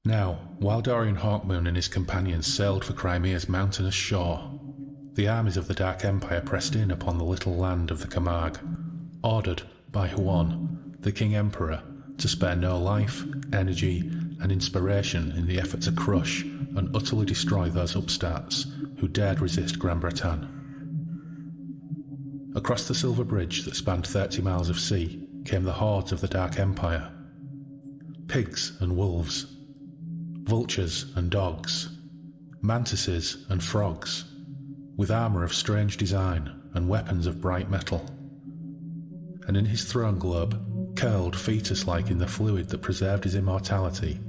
Now, while Dorian Hawkmoon and his companions sailed for Crimea's mountainous shore, the armies of the Dark Empire pressed in upon the little land of the Camargue, ordered by Huon, the King Emperor, to spare no life, energy, and inspiration in the effort to crush and utterly destroy those upstarts who dared resist Gran Bretagne. Across the Silver Bridge that spanned 30 miles of sea came the hordes of the Dark Empire. Pigs and wolves, vultures and dogs, mantises and frogs, with armour of strange design and weapons of bright metal. And in his throne globe, curled fetus-like in the fluid that preserved his immortality,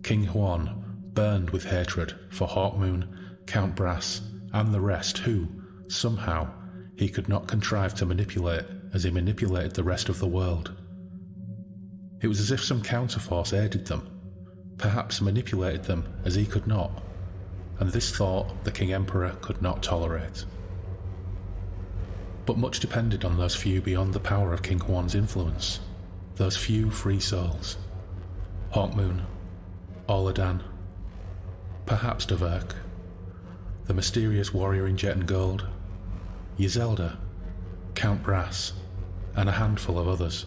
King Huon burned with hatred for Hawkmoon, Count Brass, and the rest who, somehow, he could not contrive to manipulate as he manipulated the rest of the world. It was as if some counterforce aided them, perhaps manipulated them as he could not, and this thought the King Emperor could not tolerate. But much depended on those few beyond the power of King Huon's influence, those few free souls. Hawkmoon, Oladan, perhaps Dverk, the mysterious warrior in jet and gold, Yzelda, Count Brass, and a handful of others.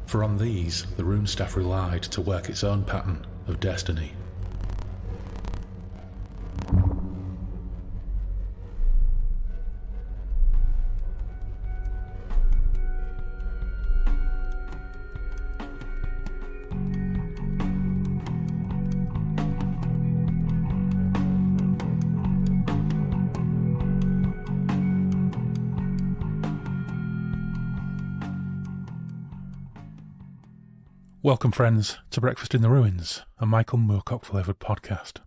For on these the rune staff relied to work its own pattern of destiny. Welcome, friends, to Breakfast in the Ruins, a Michael Moorcock-flavoured podcast.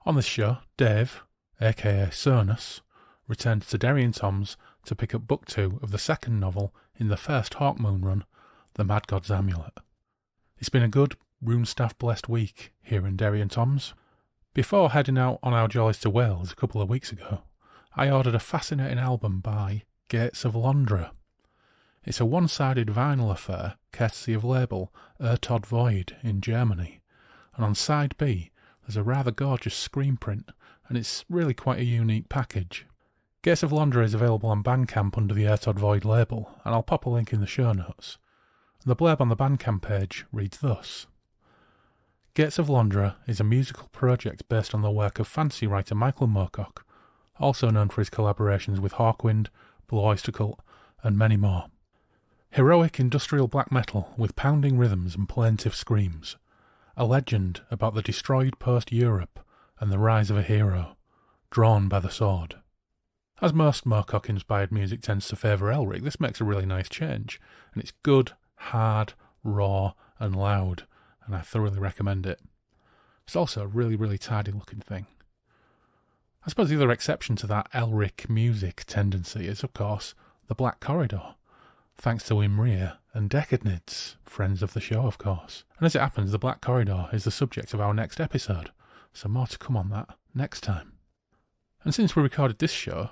On this show, Dave, aka SÖNUS, returned to Derry and Toms to pick up Book 2 of the second novel in the first Hawkmoon run, The Mad God's Amulet. It's been a good, rune-staff-blessed week here in Derry and Toms. Before heading out on our jollies to Wales a couple of weeks ago, I ordered a fascinating album by Gates of Londra. It's a one-sided vinyl affair, courtesy of label NWOBHM in Germany, and on side B there's a rather gorgeous screen print, and it's really quite a unique package. Gates of Londra is available on Bandcamp under the NWOBHM label, and I'll pop a link in the show notes. The blurb on the Bandcamp page reads thus: Gates of Londra is a musical project based on the work of fantasy writer Michael Moorcock, also known for his collaborations with Hawkwind, Blue Oyster Cult, and many more. Heroic industrial black metal with pounding rhythms and plaintive screams. A legend about the destroyed post-Europe and the rise of a hero, drawn by the sword. As most Moorcock-inspired music tends to favour Elric, this makes a really nice change, and it's good, hard, raw and loud, and I thoroughly recommend it. It's also a really, really tidy-looking thing. I suppose the other exception to that Elric music tendency is, of course, the Black Corridor. Thanks to Imrryr and Decadnids, friends of the show, of course. And as it happens, the Black Corridor is the subject of our next episode, so more to come on that next time. And since we recorded this show,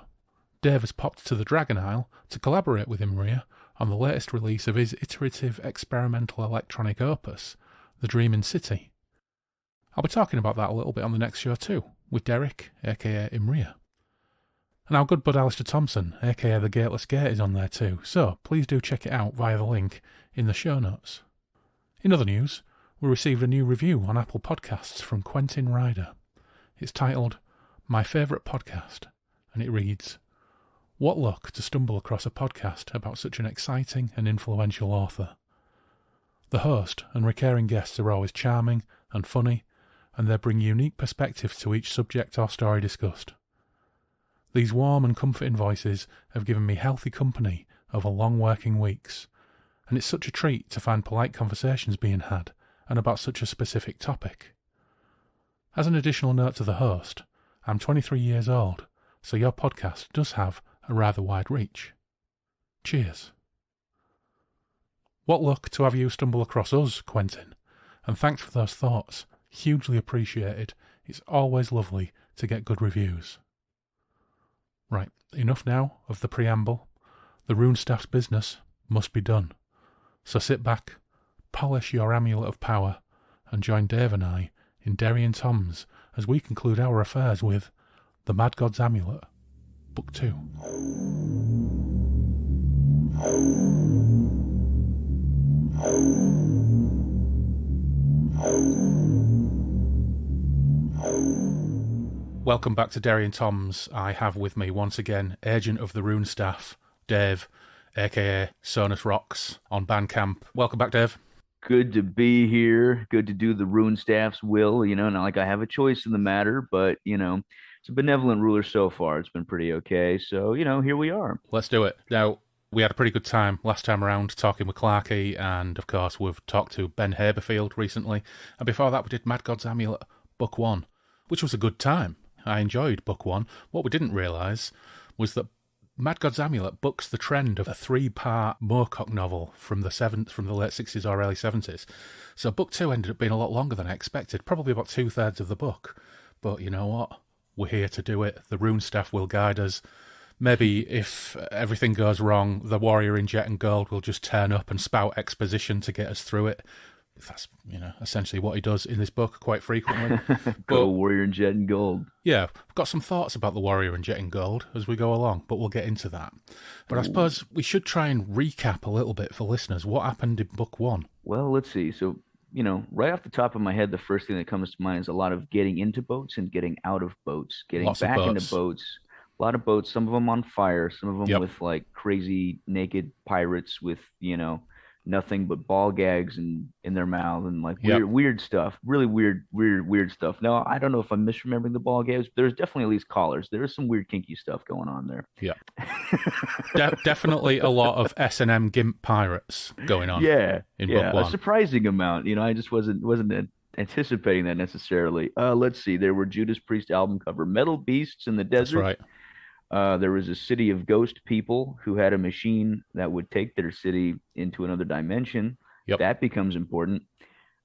Dave has popped to the Dragon Isle to collaborate with Imrryr on the latest release of his iterative experimental electronic opus, The Dreaming City. I'll be talking about that a little bit on the next show too, with Derek, aka Imrryr. And our good bud Allister Thompson, aka the Gateless Gate, is on there too, so please do check it out via the link in the show notes. In other news, we received a new review on Apple Podcasts from Quentin Ryder. It's titled, My Favourite Podcast, and it reads, What luck to stumble across a podcast about such an exciting and influential author. The host and recurring guests are always charming and funny, and they bring unique perspectives to each subject or story discussed. These warm and comforting voices have given me healthy company over long working weeks, and it's such a treat to find polite conversations being had, and about such a specific topic. As an additional note to the host, I'm 23 years old, so your podcast does have a rather wide reach. Cheers. What luck to have you stumble across us, Quentin, and thanks for those thoughts, hugely appreciated. It's always lovely to get good reviews. Right, enough now of the preamble. the runestaff's business must be done. So sit back, polish your amulet of power, and join Dave and I in Derry and Toms as we conclude our affairs with The Mad God's Amulet, Book 2. Welcome back to Derry and Toms. I have with me once again Agent of the Rune Staff, Dave, aka SÖNUS Rocks on Bandcamp. Welcome back, Dave. Good to be here. Good to do the Rune Staff's will. Not like I have a choice in the matter, but it's a benevolent ruler so far. It's been pretty okay. So, here we are. Let's do it. Now, we had a pretty good time last time around talking with Clarkey, and of course we've talked to Ben Haberfield recently. And before that we did Mad God's Amulet, Book 1, which was a good time. I enjoyed Book 1. What we didn't realise was that Mad God's Amulet bucks the trend of a 3-part Moorcock novel from the late 60s or early 70s. So Book 2 ended up being a lot longer than I expected, probably about 2/3 of the book. But you know what? We're here to do it. The Rune Staff will guide us. Maybe if everything goes wrong, the warrior in jet and gold will just turn up and spout exposition to get us through it. That's, essentially what he does in this book quite frequently. Go warrior in jet and gold. Yeah, I've got some thoughts about the warrior in jet and gold as we go along, but we'll get into that. But I suppose we should try and recap a little bit for listeners. What happened in Book 1? Well, let's see. So, right off the top of my head, the first thing that comes to mind is a lot of getting into boats and getting out of boats, getting back into boats. A lot of boats, some of them on fire, some of them with like crazy naked pirates with, nothing but ball gags in their mouth and like weird stuff, really weird stuff. Now, I don't know if I'm misremembering the ball gags, but there's definitely at least collars. There's some weird kinky stuff going on there. Yeah. Definitely a lot of S&M gimp pirates going on. In Book 1. A surprising amount. I just wasn't anticipating that necessarily. Let's see. There were Judas Priest album cover metal beasts in the desert. That's right. There was a city of ghost people who had a machine that would take their city into another dimension. Yep. That becomes important.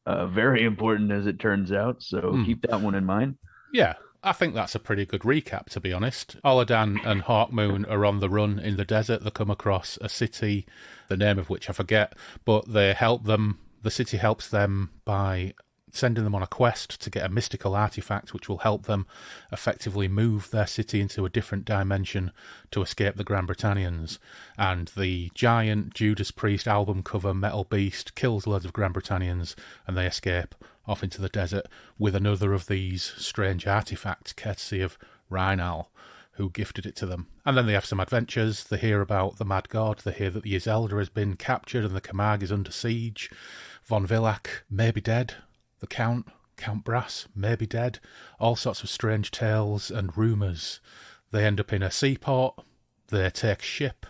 Very important, as it turns out. So keep that one in mind. Yeah, I think that's a pretty good recap, to be honest. Oladan and Hawkmoon are on the run in the desert. They come across a city, the name of which I forget, but they help them. The city helps them by sending them on a quest to get a mystical artifact which will help them effectively move their city into a different dimension to escape the Grand Britannians. And the giant Judas Priest album cover metal beast kills loads of Grand Britannians, and they escape off into the desert with another of these strange artifacts, courtesy of Rheinal, who gifted it to them. And then they have some adventures. They hear about the Mad God. They hear that the Iselda has been captured and the Camargue is under siege. Von Villac may be dead. The Count Brass, may be dead. All sorts of strange tales and rumours. They end up in a seaport. They take ship.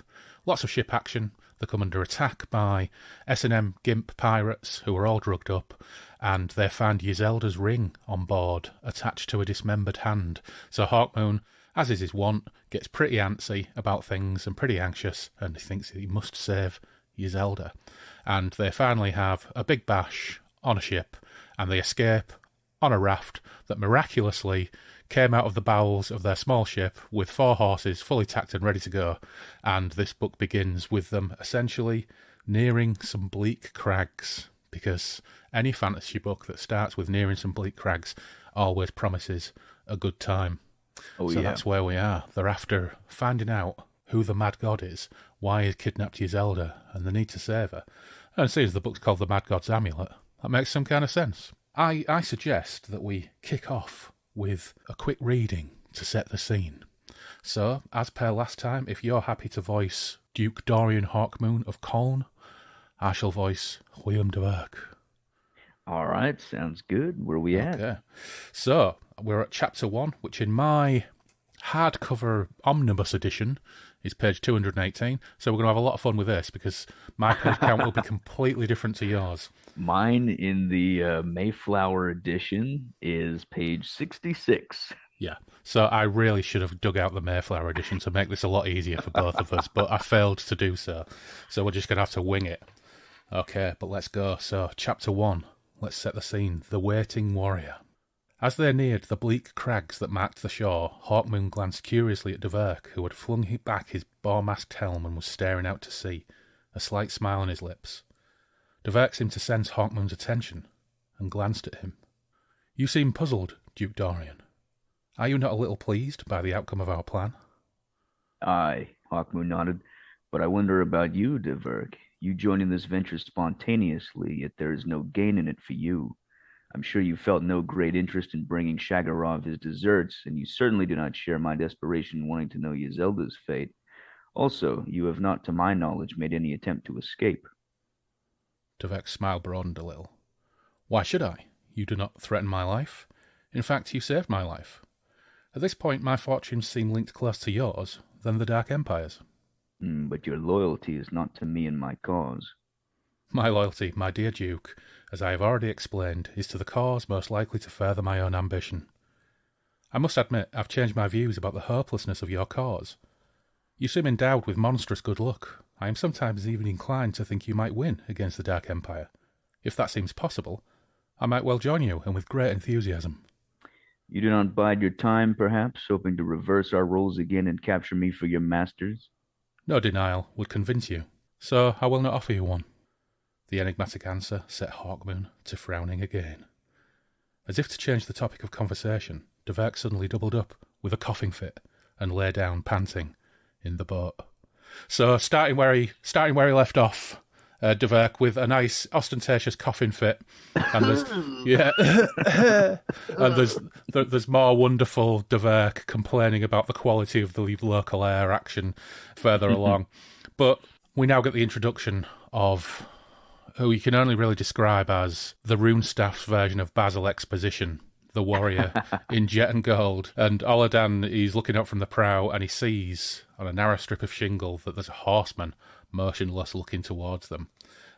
Lots of ship action. They come under attack by S&M gimp pirates who are all drugged up, and they find Iselda's ring on board attached to a dismembered hand. So Hawkmoon, as is his wont, gets pretty antsy about things and pretty anxious, and he thinks he must save Iselda. And they finally have a big bash on a ship, and they escape on a raft that miraculously came out of the bowels of their small ship with 4 horses fully tacked and ready to go. And this book begins with them essentially nearing some bleak crags, because any fantasy book that starts with nearing some bleak crags always promises a good time. That's where we are. They're after finding out who the Mad God is, why he kidnapped Iselda, and the need to save her. And seeing as the book's called The Mad God's Amulet, that makes some kind of sense. I suggest that we kick off with a quick reading to set the scene. So, as per last time, if you're happy to voice Duke Dorian Hawkmoon of Colne, I shall voice William de Burgh. All right, sounds good. Where are we at? Okay. So, we're at Chapter 1, which in my hardcover omnibus edition is page 218. So we're going to have a lot of fun with this, because my page count will be completely different to yours. Mine in the Mayflower edition is page 66. Yeah, so I really should have dug out the Mayflower edition to make this a lot easier for both of us, but I failed to do so. So we're just going to have to wing it. Okay, but let's go. So, Chapter 1, let's set the scene. The Waiting Warrior. As they neared the bleak crags that marked the shore, Hawkmoon glanced curiously at Dverk, who had flung back his boar-masked helm and was staring out to sea, a slight smile on his lips. Dverk seemed to sense Hawkmoon's attention, and glanced at him. "You seem puzzled, Duke Dorian. Are you not a little pleased by the outcome of our plan?" "Aye," Hawkmoon nodded. "But I wonder about you, Dverk. You joining this venture spontaneously, yet there is no gain in it for you. I'm sure you felt no great interest in bringing Shagarov his deserts, and you certainly do not share my desperation in wanting to know Yzelda's fate. Also, you have not, to my knowledge, made any attempt to escape." Dverk's smile broadened a little. "Why should I? You do not threaten my life. In fact, you saved my life. At this point, my fortunes seem linked close to yours than the Dark Empire's." But your loyalty is not to me and my cause." "My loyalty, my dear Duke, as I have already explained, is to the cause most likely to further my own ambition. I must admit I've changed my views about the hopelessness of your cause. You seem endowed with monstrous good luck. I am sometimes even inclined to think you might win against the Dark Empire. If that seems possible, I might well join you, and with great enthusiasm." "You do not bide your time, perhaps, hoping to reverse our roles again and capture me for your masters?" "No denial would convince you, so I will not offer you one." The enigmatic answer set Hawkmoon to frowning again. As if to change the topic of conversation, Dverk suddenly doubled up with a coughing fit and lay down, panting, in the boat. So, starting where he left off, Dverk with a nice ostentatious coughing fit, and there's and there's more wonderful Dverk complaining about the quality of the local air action further along. But we now get the introduction of who you can only really describe as the Runestaff's version of Basil Exposition, the warrior in jet and gold. And Oladan, he's looking up from the prow and he sees on a narrow strip of shingle that there's a horseman motionless looking towards them.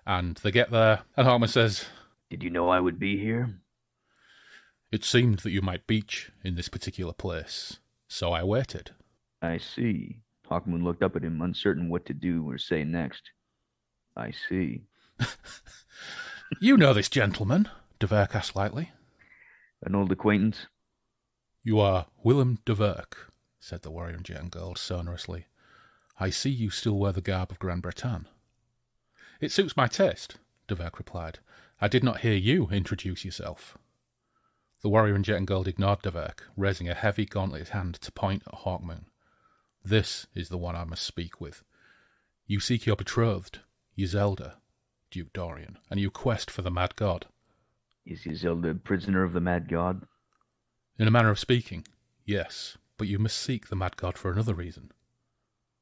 And they get there, and Hawkmoon says, "Did you know I would be here?" "It seemed that you might beach in this particular place, so I waited." "I see." Hawkmoon looked up at him, uncertain what to do or say next. "I see." "You know this gentleman?" Dverk asked lightly. "An old acquaintance." "You are Willem Dverk," said the warrior in jet and gold sonorously. "I see you still wear the garb of Grand Bretagne." "It suits my taste," Dverk replied. "I did not hear you introduce yourself." The warrior in jet and gold ignored Dverk, raising a heavy gauntleted hand to point at Hawkmoon. "This is the one I must speak with. You seek your betrothed, Yzelda, Duke Dorian, and you quest for the Mad God." "Is Yzelda a prisoner of the Mad God?" "In a manner of speaking, yes, but you must seek the Mad God for another reason."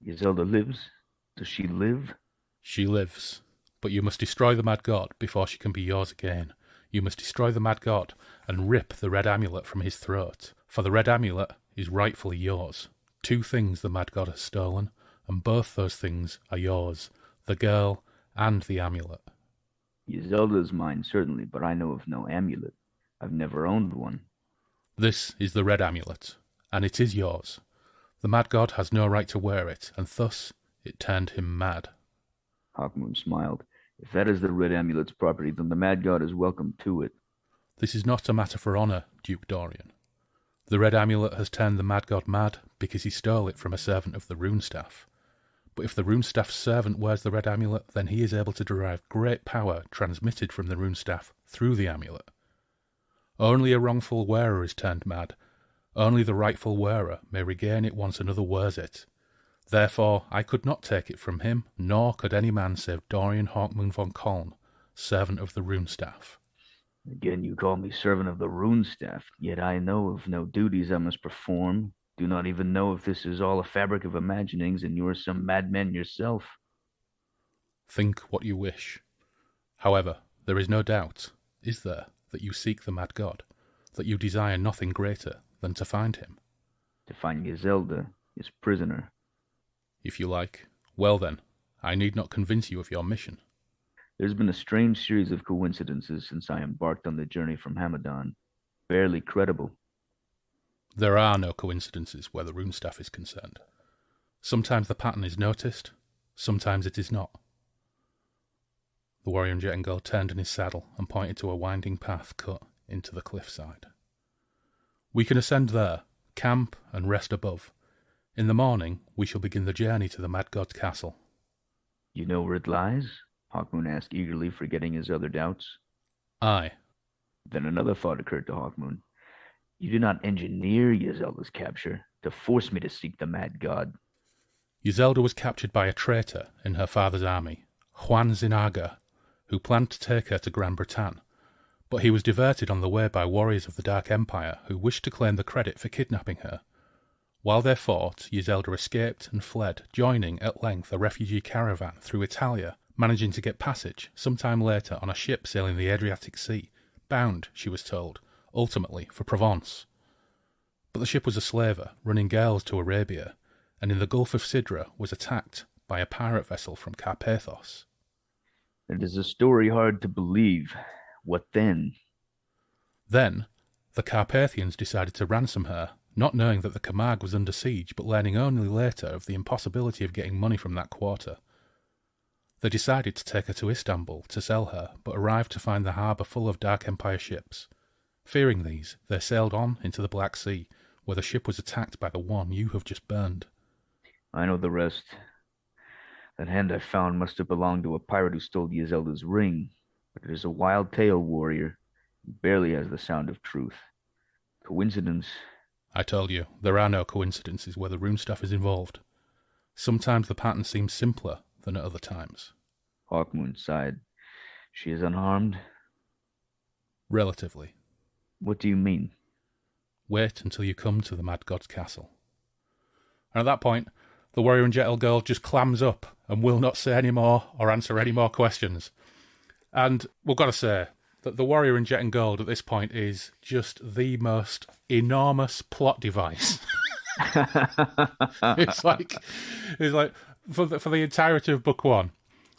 "Yzelda lives? Does she live?" "She lives, but you must destroy the Mad God before she can be yours again. You must destroy the Mad God and rip the red amulet from his throat, for the red amulet is rightfully yours. 2 things the Mad God has stolen, and both those things are yours, the girl and the amulet." "Yzelda's mine, certainly, but I know of no amulet. I've never owned one." "This is the red amulet, and it is yours. The Mad God has no right to wear it, and thus it turned him mad." Hawkmoon smiled. "If that is the red amulet's property, then the Mad God is welcome to it." "This is not a matter for honour, Duke Dorian. The red amulet has turned the Mad God mad because he stole it from a servant of the Runestaff. But if the Runestaff's servant wears the red amulet, then he is able to derive great power transmitted from the Runestaff through the amulet. Only a wrongful wearer is turned mad. Only the rightful wearer may regain it once another wears it. Therefore, I could not take it from him, nor could any man save Dorian Hawkmoon von Koln, servant of the Runestaff." "Again you call me servant of the Runestaff, yet I know of no duties I must perform. Do not even know if this is all a fabric of imaginings, and you are some madman yourself." "Think what you wish. However, there is no doubt, is there, that you seek the Mad God, that you desire nothing greater than to find him?" "To find Yzelda, his prisoner." "If you like. Well then, I need not convince you of your mission." "There's been a strange series of coincidences since I embarked on the journey from Hamadan. Barely credible." "There are no coincidences where the Runestaff is concerned. Sometimes the pattern is noticed, sometimes it is not." The warrior in jet and gold turned in his saddle and pointed to a winding path cut into the cliffside. We can ascend there, camp and rest above. In the morning, we shall begin the journey to the Mad God's castle. You know where it lies? Hawkmoon asked eagerly, forgetting his other doubts. Aye. Then another thought occurred to Hawkmoon. You did not engineer Yzelda's capture to force me to seek the Mad God. Yzelda was captured by a traitor in her father's army, Juan Zinaga, who planned to take her to Gran Breton, but he was diverted on the way by warriors of the Dark Empire who wished to claim the credit for kidnapping her. While they fought, Yzelda escaped and fled, joining at length a refugee caravan through Italia, managing to get passage sometime later on a ship sailing the Adriatic Sea, bound, she was told, ultimately for Provence. But the ship was a slaver, running gales to Arabia, and in the Gulf of Sidra was attacked by a pirate vessel from Carpathos. It is a story hard to believe. What then? Then, the Carpathians decided to ransom her, not knowing that the Camargue was under siege, but learning only later of the impossibility of getting money from that quarter. They decided to take her to Istanbul to sell her, but arrived to find the harbour full of Dark Empire ships. Fearing these, they sailed on into the Black Sea, where the ship was attacked by the one you have just burned. I know the rest. That hand I found must have belonged to a pirate who stole Yzelda's ring, but it is a wild tale, warrior. It barely has the sound of truth. Coincidence? I told you, there are no coincidences where the rune stuff is involved. Sometimes the pattern seems simpler than at other times. Hawkmoon sighed. She is unharmed? Relatively. What do you mean? Wait until you come to the Mad God's castle. And at that point, the warrior and Jetel girl just clams up and will not say any more or answer any more questions. And we've got to say that the warrior in Jet and Gold at this point is just the most enormous plot device. it's like for the entirety of book one,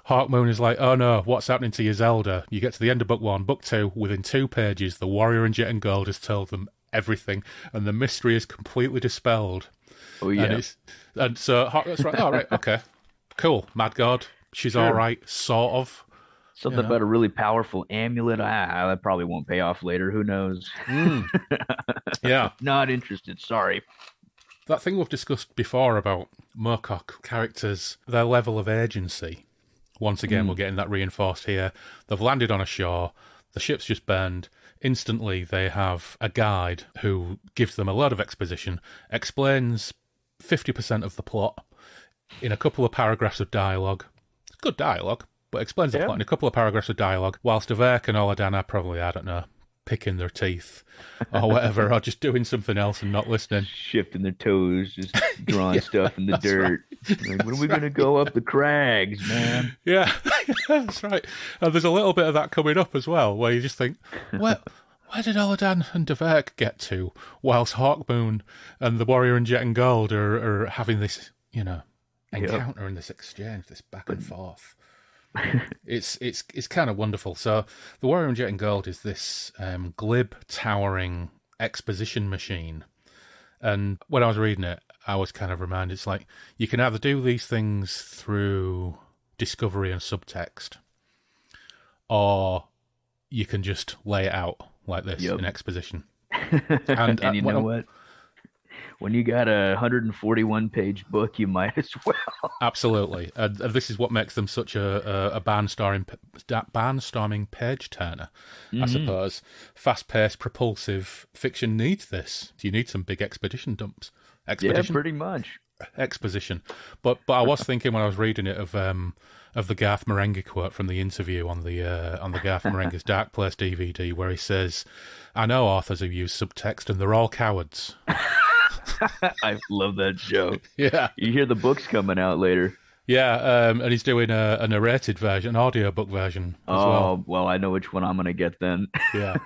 Hawkmoon is like, oh no, what's happening to Yzelda? You get to the end of book one, book two, within 2 pages, the warrior in Jet and Gold has told them everything, and the mystery is completely dispelled. Oh yeah. And so that's right. Oh right, okay, cool. Mad God, she's sure. All right, sort of. Something about a really powerful amulet. That probably won't pay off later. Who knows? Yeah. Not interested. Sorry. That thing we've discussed before about Moorcock characters, their level of agency. Once again, we're getting that reinforced here. They've landed on a shore. The ship's just burned. Instantly, they have a guide who gives them a lot of exposition, explains 50% of the plot in a couple of paragraphs of dialogue. It's good dialogue, but explains the plot in a couple of paragraphs of dialogue, whilst Derek and Oladan are probably, I don't know, picking their teeth or whatever, or just doing something else and not listening. Shifting their toes, just drawing stuff in the dirt. Right. Like, when are we going to go up the crags, man? Yeah, that's right. And there's a little bit of that coming up as well, where you just think, where did Oladan and Derek get to, whilst Hawkmoon and the warrior in Jet and Gold are having this, encounter and this exchange, this back and forth. It's kind of wonderful. So the Warrior in Jet and Gold is this glib, towering exposition machine. And when I was reading it, I was kind of reminded, it's like, you can either do these things through discovery and subtext, or you can just lay it out like this in exposition. And you know what? When you got a 141-page book, you might as well. Absolutely. And this is what makes them such a barnstorming page-turner, I suppose. Fast-paced, propulsive fiction needs this. You need some big expedition dumps. Yeah, pretty much. Exposition. But I was thinking when I was reading it of the Garth Marenghi quote from the interview on the Garth Marenghi's Dark Place DVD, where he says, "I know authors who use subtext and they're all cowards." I love that joke. Yeah. You hear the books coming out later. Yeah, and he's doing a narrated version, an audiobook version as well, I know which one I'm going to get then. Yeah.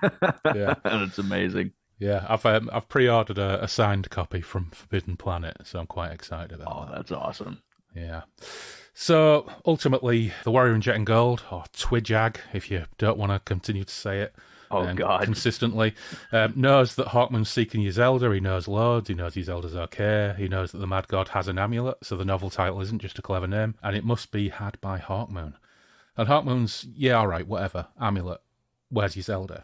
Yeah. And it's amazing. Yeah, I've pre-ordered a signed copy from Forbidden Planet, so I'm quite excited about that. Oh, that's awesome. Yeah. So, ultimately, the Warrior in Jet and Gold, or Twijag, if you don't want to continue to say it, consistently, knows that Hawkmoon's seeking Yzelda. He knows loads. He knows Yzelda's okay. He knows that the Mad God has an amulet, so the novel title isn't just a clever name, and it must be had by Hawkmoon. And Hawkmoon's, yeah, all right, whatever, amulet. Where's Yzelda?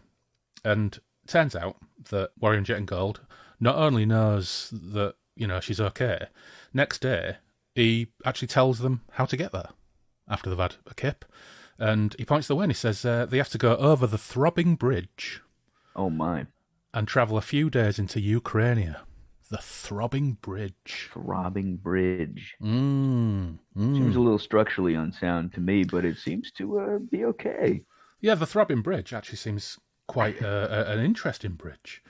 And turns out that Warrior in Jet and Gold not only knows that, she's okay, next day he actually tells them how to get there after they've had a kip. And he points the way and he says they have to go over the Throbbing Bridge. Oh, my. And travel a few days into Ukraine. The Throbbing Bridge. Throbbing Bridge. Seems a little structurally unsound to me, but it seems to be okay. Yeah, the Throbbing Bridge actually seems quite an interesting bridge.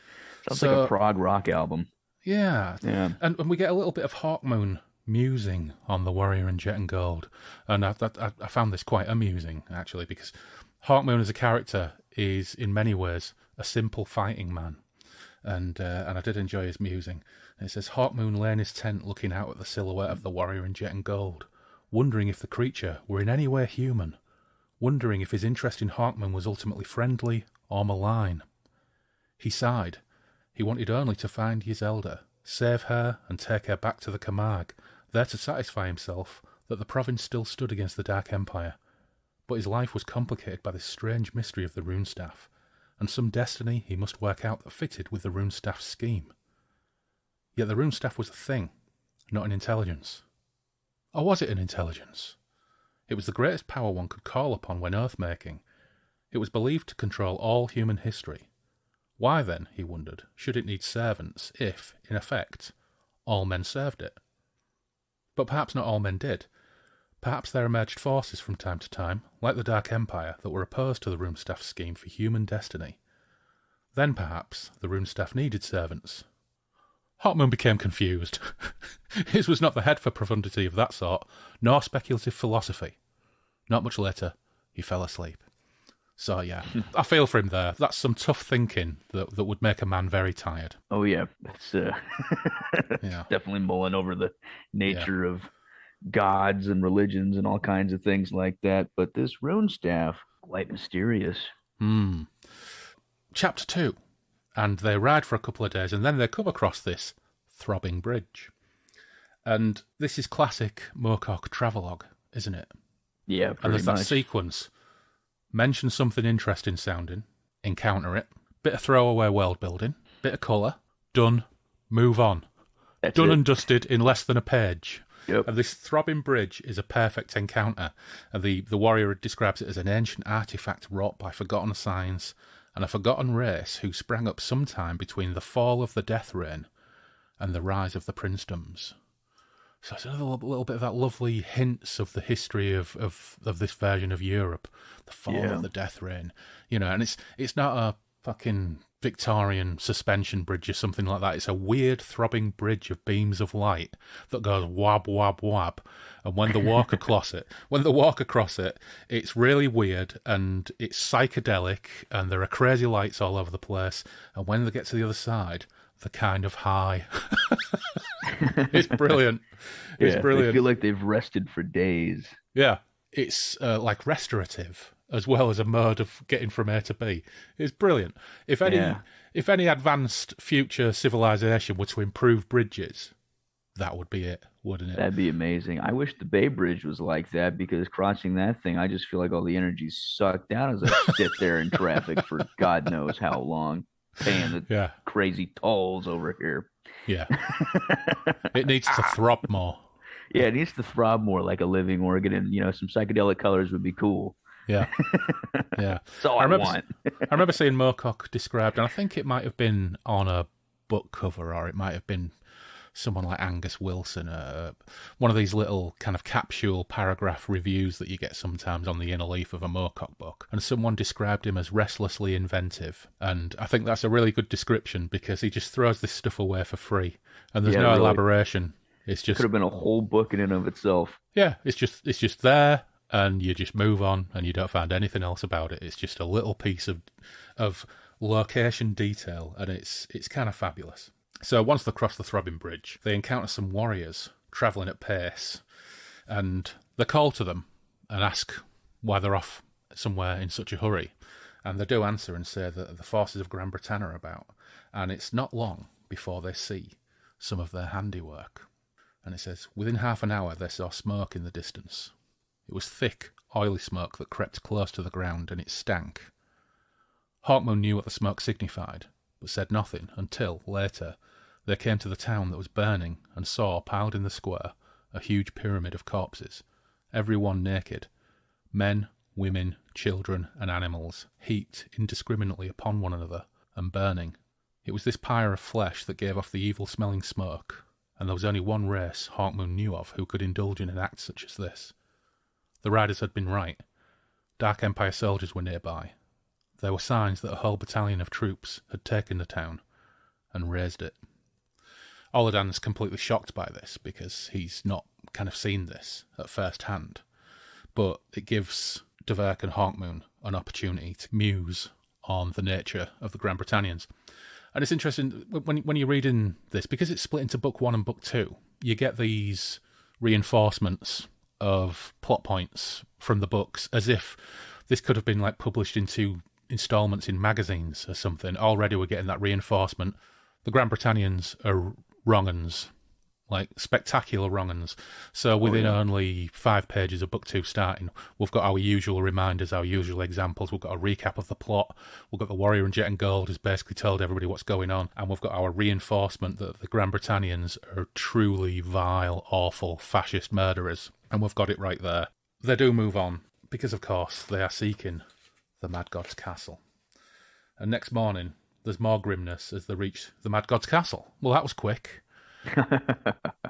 Sounds like a prog rock album. Yeah. And we get a little bit of Hawkmoon musing on the Warrior in Jet and Gold. And I found this quite amusing, actually, because Hawkmoon as a character is, in many ways, a simple fighting man. And I did enjoy his musing. It says, Hawkmoon lay in his tent looking out at the silhouette of the Warrior in Jet and Gold, wondering if the creature were in any way human, wondering if his interest in Hawkmoon was ultimately friendly or malign. He sighed. He wanted only to find Yzelda, save her and take her back to the Camargue, there to satisfy himself that the province still stood against the Dark Empire. But his life was complicated by this strange mystery of the Runestaff, and some destiny he must work out that fitted with the Runestaff's scheme. Yet the Runestaff was a thing, not an intelligence. Or was it an intelligence? It was the greatest power one could call upon when earth-making. It was believed to control all human history. Why then, he wondered, should it need servants if, in effect, all men served it? But perhaps not all men did. Perhaps there emerged forces from time to time, like the Dark Empire, that were opposed to the Runestaff's scheme for human destiny. Then perhaps the Runestaff needed servants. Hawkmoon became confused. His was not the head for profundity of that sort, nor speculative philosophy. Not much later, he fell asleep. So yeah, I feel for him there. That's some tough thinking that would make a man very tired. Oh yeah, that's definitely mulling over the nature of gods and religions and all kinds of things like that. But this rune staff, quite mysterious. Chapter 2. And they ride for a couple of days, and then they come across this throbbing bridge. And this is classic Moorcock travelogue, isn't it? Yeah, and there's much. That sequence. Mention something interesting sounding, encounter it, bit of throwaway world building, bit of colour, done, move on. That's done it. And dusted in less than a page. Yep. And this throbbing bridge is a perfect encounter. And the warrior describes it as an ancient artefact wrought by forgotten signs and a forgotten race who sprang up sometime between the fall of the Death Reign and the rise of the princedoms. So it's another little bit of that lovely hints of the history of this version of Europe, the fall of the Death Reign, and it's not a fucking Victorian suspension bridge or something like that. It's a weird throbbing bridge of beams of light that goes wab wab wab, and when they walk across it, it's really weird and it's psychedelic, and there are crazy lights all over the place, and when they get to the other side, they're kind of high. It's brilliant. It's brilliant. They feel like they've rested for days. Yeah, it's like restorative as well as a mode of getting from A to B. It's brilliant. If any advanced future civilization were to improve bridges, that would be it, wouldn't it? That'd be amazing. I wish the Bay Bridge was like that, because crossing that thing, I just feel like all the energy's sucked out as I sit there in traffic for God knows how long, paying the crazy tolls over here. Yeah. It needs to throb more. Yeah, it needs to throb more like a living organ, and some psychedelic colors would be cool. Yeah. Yeah. That's all I want. I remember seeing Moorcock described, and I think it might have been on a book cover, or it might have been someone like Angus Wilson, one of these little kind of capsule paragraph reviews that you get sometimes on the inner leaf of a Moorcock book. And someone described him as restlessly inventive. And I think that's a really good description, because he just throws this stuff away for free. And there's no elaboration. It's just... Could have been a whole book in and of itself. Yeah, it's just there, and you just move on, and you don't find anything else about it. It's just a little piece of location detail, and it's kind of fabulous. So once they cross the throbbing bridge, they encounter some warriors travelling at pace, and they call to them and ask why they're off somewhere in such a hurry. And they do answer and say that the forces of Gran Bretagna are about, and it's not long before they see some of their handiwork. And it says, within half an hour they saw smoke in the distance. It was thick, oily smoke that crept close to the ground, and it stank. Hawkmoon knew what the smoke signified, but said nothing until, later, they came to the town that was burning and saw, piled in the square, a huge pyramid of corpses, every one naked, men, women, children, and animals, heaped indiscriminately upon one another, and burning. It was this pyre of flesh that gave off the evil-smelling smoke, and there was only one race Hawkmoon knew of who could indulge in an act such as this. The riders had been right. Dark Empire soldiers were nearby. There were signs that a whole battalion of troops had taken the town and razed it. Oladan's completely shocked by this because he's not kind of seen this at first hand, but it gives Derek and Hawkmoon an opportunity to muse on the nature of the Grand Britannians. And it's interesting, when you're reading this, because it's split into Book 1 and Book 2, you get these reinforcements of plot points from the books, as if this could have been like published into installments in magazines or something. Already we're getting that reinforcement. The Grand Britannians are wrong-uns, like spectacular wrong-uns. So within only 5 pages of Book 2 starting, we've got our usual reminders, our usual examples. We've got a recap of the plot. We've got the Warrior in Jet and Gold has basically told everybody what's going on. And we've got our reinforcement that the Grand Britannians are truly vile, awful, fascist murderers. And we've got it right there. They do move on, because of course they are seeking the Mad God's castle. And next morning, there's more grimness as they reach the Mad God's castle. Well, that was quick.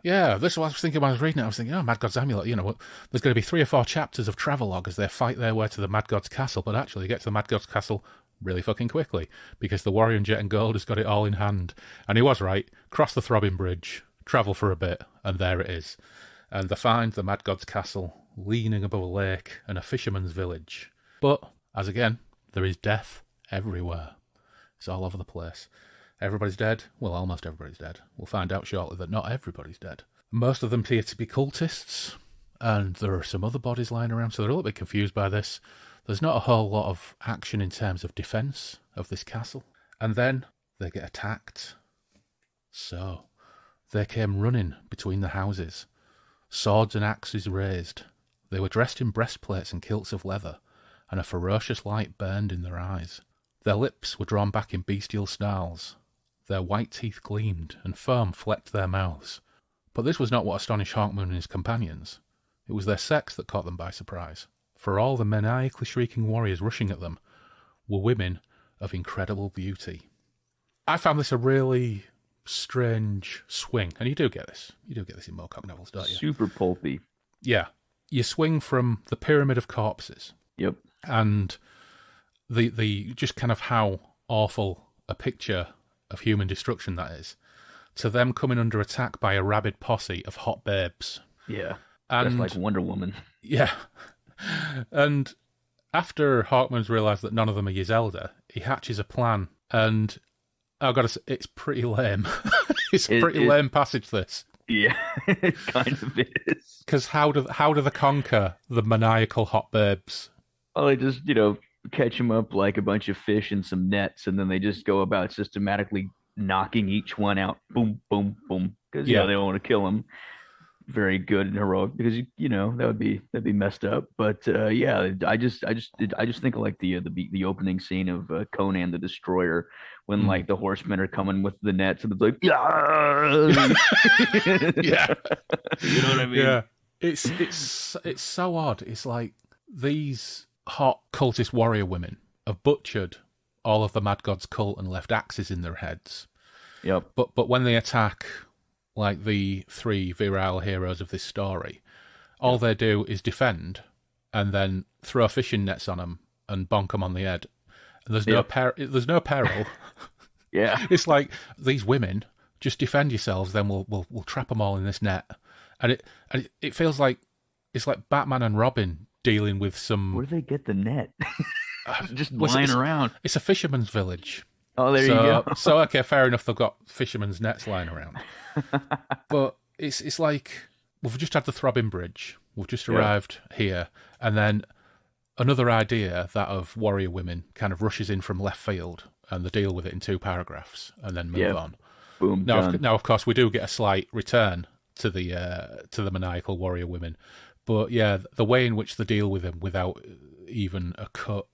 Yeah, this is what I was thinking when I was reading it. I was thinking, Mad God's Amulet, there's going to be 3 or 4 chapters of travelogue as they fight their way to the Mad God's castle, but actually they get to the Mad God's castle really fucking quickly, because the Warrior in Jet and Gold has got it all in hand. And he was right. Cross the Throbbing Bridge, travel for a bit, and there it is. And they find the Mad God's castle leaning above a lake and a fisherman's village. But, as again, there is death everywhere. It's all over the place. Everybody's dead. Well, almost everybody's dead. We'll find out shortly that not everybody's dead. Most of them appear to be cultists, and there are some other bodies lying around, so they're a little bit confused by this. There's not a whole lot of action in terms of defence of this castle. And then they get attacked. So, they came running between the houses, swords and axes raised. They were dressed in breastplates and kilts of leather, and a ferocious light burned in their eyes. Their lips were drawn back in bestial snarls. Their white teeth gleamed, and foam flecked their mouths. But this was not what astonished Hawkmoon and his companions. It was their sex that caught them by surprise, for all the maniacally shrieking warriors rushing at them were women of incredible beauty. I found this a really strange swing, and you do get this. You do get this in Moorcock novels, don't you? Super pulpy. Yeah. You swing from the pyramid of corpses. Yep. And the just kind of how awful a picture of human destruction that is, to them coming under attack by a rabid posse of hot babes. Yeah. And just like Wonder Woman. Yeah. And after Hawkmoon's realised that none of them are Yzelda, he hatches a plan, and I've got to say, it's pretty lame. It's a pretty lame passage, this. Yeah, it kind of is. Because how do they conquer the maniacal hot babes? Well, they just, catch them up like a bunch of fish in some nets, and then they just go about systematically knocking each one out. Boom, boom, boom. Because, they don't want to kill them. Very good and heroic, because, that'd be messed up. But, I just think of like the opening scene of Conan the Destroyer, when like the horsemen are coming with the nets, and it's like, yeah. Yeah. You know what I mean? Yeah. It's so odd. It's like these hot cultist warrior women have butchered all of the Mad God's cult and left axes in their heads. Yep. But when they attack like the 3 virile heroes of this story, all they do is defend and then throw fishing nets on them and bonk them on the head. And there's no peril. Yeah. It's like, these women, just defend yourselves, then we'll trap them all in this net. And it feels like it's like Batman and Robin dealing with some... Where do they get the net? Just lying around. It's a fisherman's village. Oh, there you go. So, okay, fair enough, they've got fishermen's nets lying around. But it's like, we've just had the Throbbing Bridge. We've just arrived here. And then another idea, that of warrior women, kind of rushes in from left field, and they deal with it in 2 paragraphs, and then move on. Boom, now, of course, we do get a slight return to the maniacal warrior women. But yeah, the way in which they deal with them without even a cut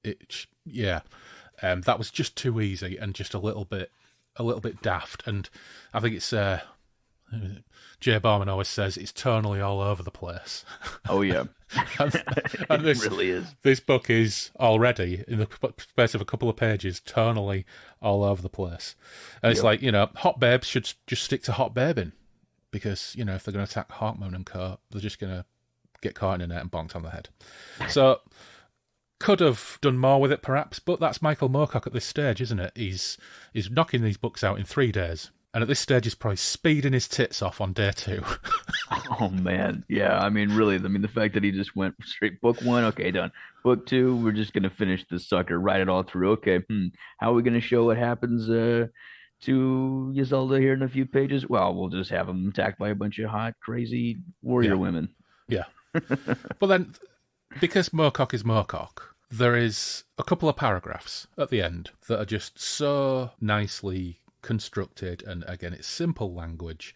That was just too easy and just a little bit daft. And I think it's Jay Barman always says it's tonally all over the place. Oh yeah, and this really is. This book is already, in the space of a couple of pages, tonally all over the place. And it's like, hot babes should just stick to hot babing, because if they're going to attack Hawkmoon and Co, they're just going to get caught in a net and bonked on the head. So could have done more with it perhaps, but that's Michael Moorcock at this stage, isn't it? He's knocking these books out in 3 days. And at this stage, he's probably speeding his tits off on day 2. Oh, man. Yeah, really, the fact that he just went straight book 1, okay, done. Book 2, we're just going to finish this sucker, write it all through. Okay, how are we going to show what happens to Ysolda here in a few pages? Well, we'll just have him attacked by a bunch of hot, crazy warrior women. Yeah. But then, because Moorcock is Moorcock, there is a couple of paragraphs at the end that are just so nicely constructed, and again it's simple language,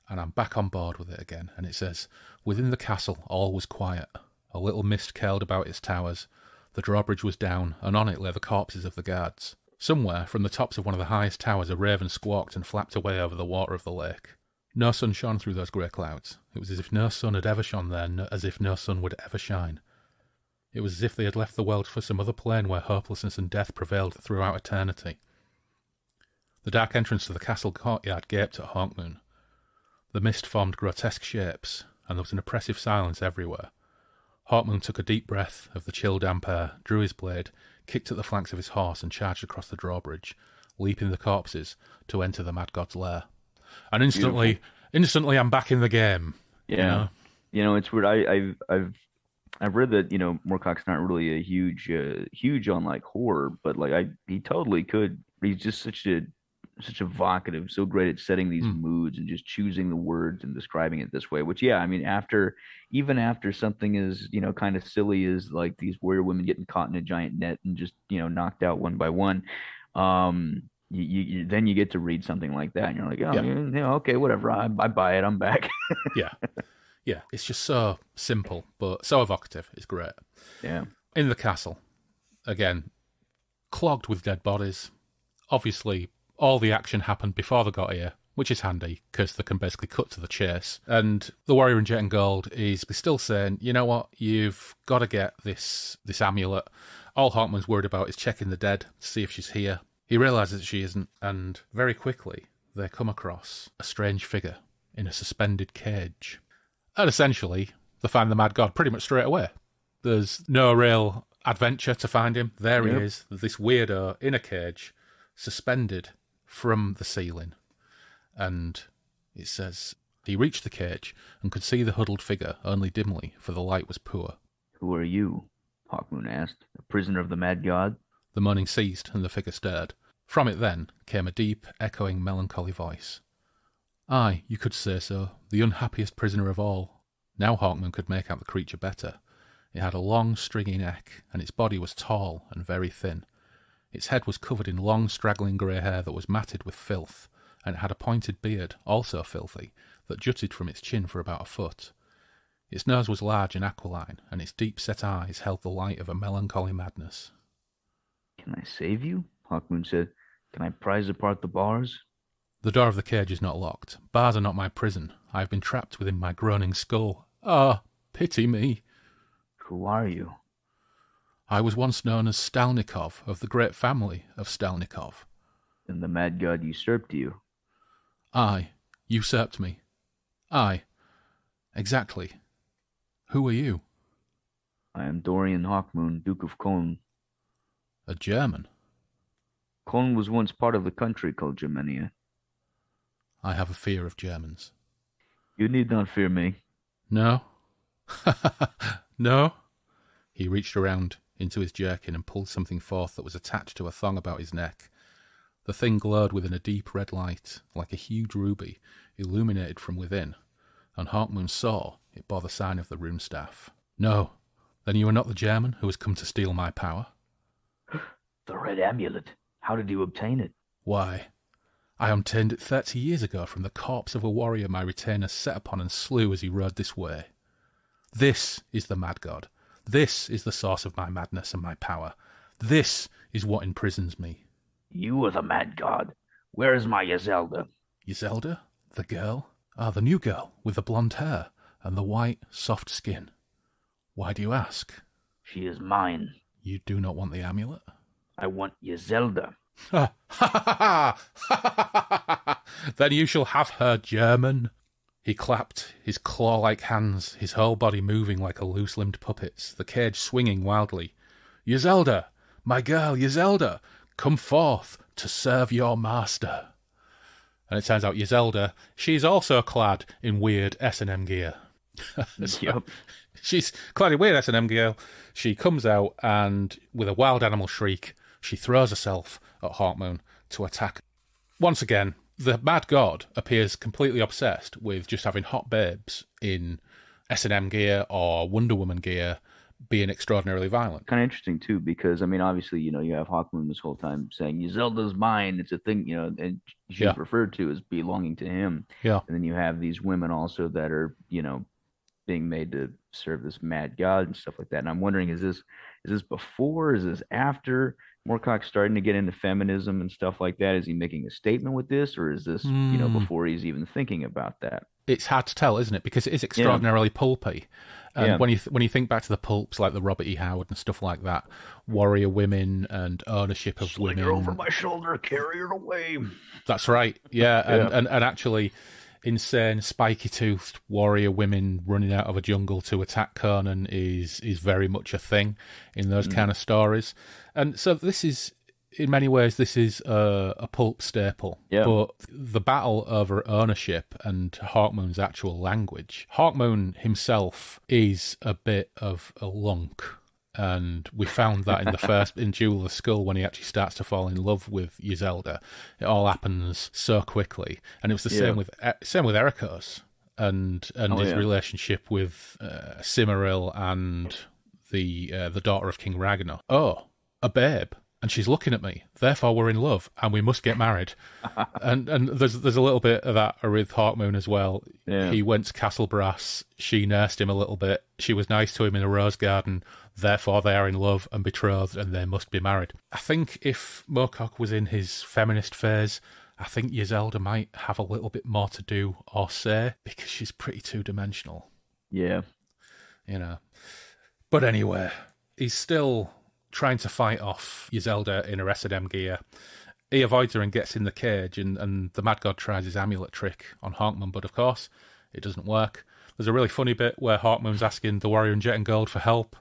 and I'm back on board with it again. And it says, within the castle all was quiet. A little mist curled about its towers. The drawbridge was down, and on it lay the corpses of the guards. Somewhere from the tops of one of the highest towers a raven squawked and flapped away over the water of the lake. No sun shone through those grey clouds. It was as if no sun had ever shone there, as if no sun would ever shine. It was as if they had left the world for some other plane where hopelessness and death prevailed throughout eternity. The dark entrance to the castle courtyard gaped at Hawkmoon. The mist formed grotesque shapes, and there was an oppressive silence everywhere. Hawkmoon took a deep breath of the chill damp air, drew his blade, kicked at the flanks of his horse, and charged across the drawbridge, leaping the corpses to enter the mad god's lair. And instantly I'm back in the game. Yeah. It's weird. I've read that, Moorcock's not really a huge on like horror, but like he totally could. He's just such evocative, so great at setting these moods and just choosing the words and describing it this way. Which, after something is, kind of silly as like these warrior women getting caught in a giant net and just, knocked out one by one, you then you get to read something like that, and you're like, okay, whatever, I buy it, I'm back. Yeah, it's just so simple, but so evocative. It's great. Yeah. In the castle, again, clogged with dead bodies. Obviously, all the action happened before they got here, which is handy, because they can basically cut to the chase. And the warrior in jet and gold is still saying, you know what, you've got to get this amulet. All Hawkman's worried about is checking the dead to see if she's here. He realises she isn't, and very quickly they come across a strange figure in a suspended cage. And essentially, they find the mad god pretty much straight away. There's no real adventure to find him. There he is, this weirdo in a cage, suspended from the ceiling. And it says, he reached the cage and could see the huddled figure only dimly, for the light was poor. Who are you? Hawkmoon asked. A prisoner of the mad god? The moaning ceased, and the figure stared. From it then came a deep, echoing, melancholy voice. Aye, you could say so, the unhappiest prisoner of all. Now Hawkmoon could make out the creature better. It had a long, stringy neck, and its body was tall and very thin. Its head was covered in long, straggling grey hair that was matted with filth, and it had a pointed beard, also filthy, that jutted from its chin for about a foot. Its nose was large and aquiline, and its deep-set eyes held the light of a melancholy madness. Can I save you? Hawkmoon said. Can I prise apart the bars? The door of the cage is not locked. Bars are not my prison. I have been trapped within my groaning skull. Ah, pity me. Who are you? I was once known as Stalnikov, of the great family of Stalnikov. And the mad god usurped you? Aye, usurped me. Aye, exactly. Who are you? I am Dorian Hawkmoon, Duke of Koln. A German? Koln was once part of the country called Germania. I have a fear of Germans. You need not fear me. No? No? He reached around into his jerkin and pulled something forth that was attached to a thong about his neck. The thing glowed within a deep red light, like a huge ruby, illuminated from within, and Hawkmoon saw it bore the sign of the rune staff. No, then you are not the German who has come to steal my power? The red amulet. How did you obtain it? Why, I obtained it 30 years ago from the corpse of a warrior my retainer set upon and slew as he rode this way. This is the mad god. This is the source of my madness and my power. This is what imprisons me. You are the mad god. Where is my Yzelda? Yzelda? The girl? Ah, the new girl with the blonde hair and the white, soft skin. Why do you ask? She is mine. You do not want the amulet? I want Yzelda. Ha ha ha ha! Then you shall have her, German. He clapped, his claw-like hands, his whole body moving like a loose-limbed puppet's, the cage swinging wildly. Yzelda, my girl, Yzelda, come forth to serve your master. And it turns out Yzelda, she's also clad in weird S&M gear. Yep. She's clad in weird S&M gear. She comes out and, with a wild animal shriek, she throws herself at Hawkmoon to attack. Once again, the mad god appears completely obsessed with just having hot babes in S&M gear or Wonder Woman gear being extraordinarily violent. Kind of interesting, too, because, I mean, obviously, you know, you have Hawkmoon this whole time saying, Yzelda's mine. It's a thing, you know, and she's referred to as belonging to him. Yeah. And then you have these women also that are, you know, being made to serve this mad god and stuff like that. And I'm wondering, is this before? Is this after? Moorcock's starting to get into feminism and stuff like that. Is he making a statement with this, or is this, you know, before he's even thinking about that? It's hard to tell, isn't it? Because it is extraordinarily pulpy. And when you think back to the pulps like the Robert E. Howard and stuff like that, warrior women and ownership of Sling women. her over my shoulder, carry her away. That's right. Yeah. And actually, insane, spiky-toothed warrior women running out of a jungle to attack Conan is very much a thing in those kind of stories. And so this is, in many ways, this is a pulp staple. Yeah. But the battle over ownership and Hawkmoon's actual language, Hawkmoon himself is a bit of a lunk. And we found that in the first, in Jewel of the Skull, when he actually starts to fall in love with Yzelda. It all happens so quickly. And it was the same with Ericos and his relationship with Imrryr and the daughter of King Ragnar. Oh, a babe. And she's looking at me. Therefore, we're in love, and we must get married. and there's a little bit of that with Hawkmoon as well. Yeah. He went to Castle Brass. She nursed him a little bit. She was nice to him in a rose garden. Therefore, they are in love and betrothed, and they must be married. I think if Moorcock was in his feminist phase, I think Yzelda might have a little bit more to do or say, because she's pretty two-dimensional. Yeah. You know. But anyway, he's still trying to fight off Yzelda in her S&M gear. He avoids her and gets in the cage, and the mad god tries his amulet trick on Hawkmoon, but of course, it doesn't work. There's a really funny bit where Hawkmoon's asking the warrior in Jet and Gold for help,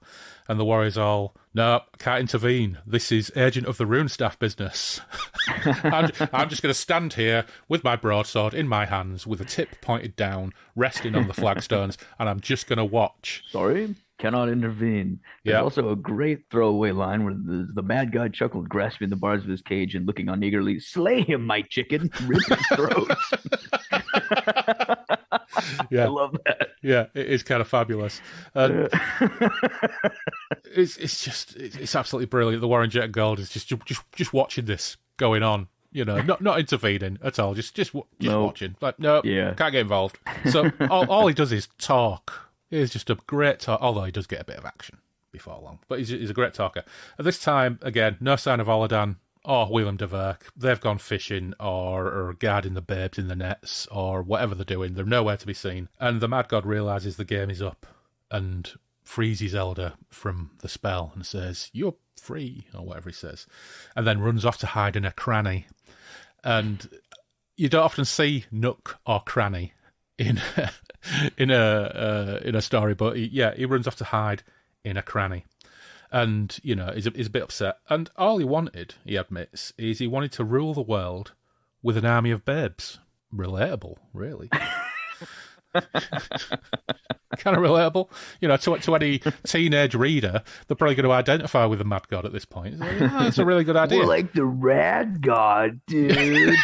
and the warrior's all, no, can't intervene. This is Agent of the Runestaff business. I'm just going to stand here with my broadsword in my hands, with the tip pointed down, resting on the flagstones, and I'm just going to watch. Sorry? Cannot intervene. There's also a great throwaway line where the mad god chuckled, grasping the bars of his cage and looking on eagerly. Slay him, my chicken! Rip his throat. Yeah, I love that. Yeah, it is kind of fabulous. It's absolutely brilliant. The Warren Jet Gold is just watching this going on. You know, not intervening at all. Just watching. Like, no, can't get involved. So all he does is talk. He's just a great talker, although he does get a bit of action before long. But he's a great talker. At this time, again, no sign of Oladan or Willem de Verk. They've gone fishing or guarding the babes in the nets or whatever they're doing. They're nowhere to be seen. And the mad god realises the game is up and frees Yzelda from the spell and says, "You're free," or whatever he says. And then runs off to hide in a cranny. And you don't often see nook or cranny in a story, but he runs off to hide in a cranny, and you know he's a bit upset. And all he wanted, he admits, is he wanted to rule the world with an army of babes. Relatable, really. Kind of relatable, you know, to any teenage reader. They're probably going to identify with the mad god at this point. It's a really good idea. More like the rad god, dude.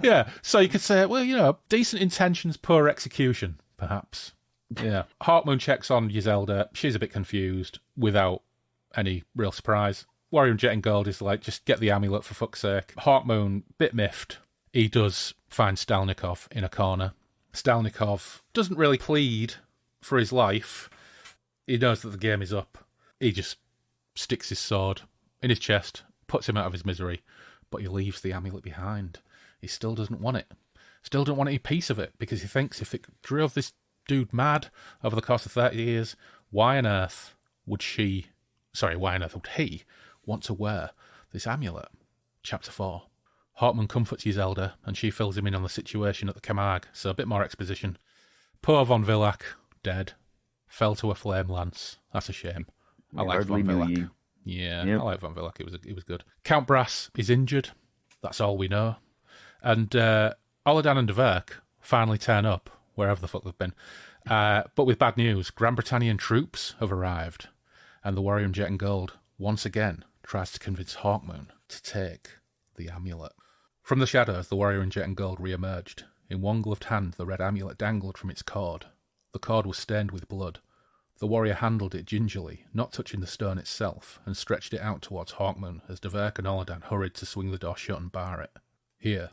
Yeah. So you could say, well, you know, decent intentions, poor execution, perhaps. Yeah. Hawkmoon checks on Yzelda. She's a bit confused without any real surprise. Warrior in Jet and Gold is like, just get the amulet for fuck's sake. Hawkmoon, bit miffed. He does find Stalnikov in a corner. Stalnikov doesn't really plead for his life. He knows that the game is up. He just sticks his sword in his chest, puts him out of his misery, but he leaves the amulet behind. He still doesn't want it. Still don't want any piece of it, because he thinks if it drove this dude mad over the course of 30 years, why on earth would he want to wear this amulet? Chapter 4. Hawkmoon comforts Yzelda, and she fills him in on the situation at the Camargue, so a bit more exposition. Poor von Villac, dead. Fell to a flame lance. That's a shame. I like von Villac. Yeah, yep. I like von Villac. It was good. Count Brass is injured. That's all we know. And Oladan and Dverk finally turn up, wherever the fuck they've been. But with bad news, Grand Britannian troops have arrived, and the warrior in jet and gold once again tries to convince Hawkmoon to take the amulet. From the shadows, the warrior in jet and gold re-emerged. In one gloved hand, the red amulet dangled from its cord. The cord was stained with blood. The warrior handled it gingerly, not touching the stone itself, and stretched it out towards Hawkmoon as Dverk and Oladan hurried to swing the door shut and bar it. Here,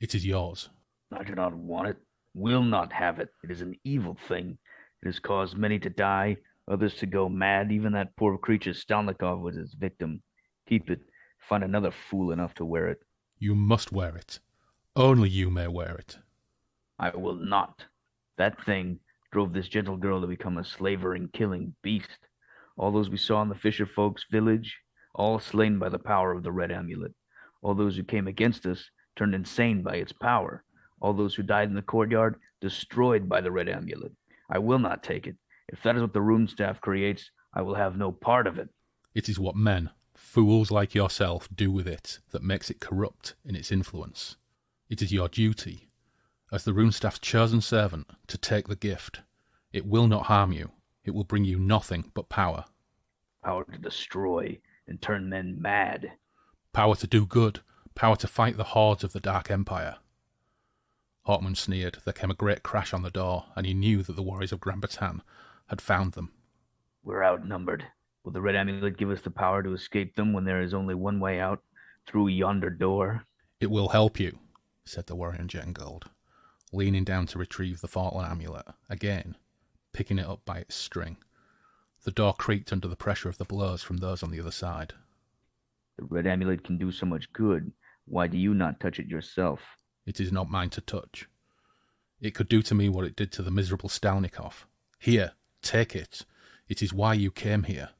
it is yours. I do not want it. Will not have it. It is an evil thing. It has caused many to die, others to go mad. Even that poor creature Stalnikov was its victim. Keep it. Find another fool enough to wear it. You must wear it. Only you may wear it. I will not. That thing drove this gentle girl to become a slavering, killing beast. All those we saw in the fisher folks' village, all slain by the power of the red amulet. All those who came against us turned insane by its power. All those who died in the courtyard, destroyed by the red amulet. I will not take it. If that is what the rune staff creates, I will have no part of it. It is what men, fools like yourself, do with it that makes it corrupt in its influence. It is your duty, as the rune staff's chosen servant, to take the gift. It will not harm you. It will bring you nothing but power. Power to destroy and turn men mad. Power to do good. Power to fight the hordes of the Dark Empire. Hawkmoon sneered. There came a great crash on the door, and he knew that the warriors of Grand Britain had found them. We're outnumbered. Will the red amulet give us the power to escape them when there is only one way out, through yonder door? It will help you, said the warrior in jet and gold, leaning down to retrieve the fallen amulet, again, picking it up by its string. The door creaked under the pressure of the blows from those on the other side. The red amulet can do so much good. Why do you not touch it yourself? It is not mine to touch. It could do to me what it did to the miserable Stalnikov. Here, take it. It is why you came here.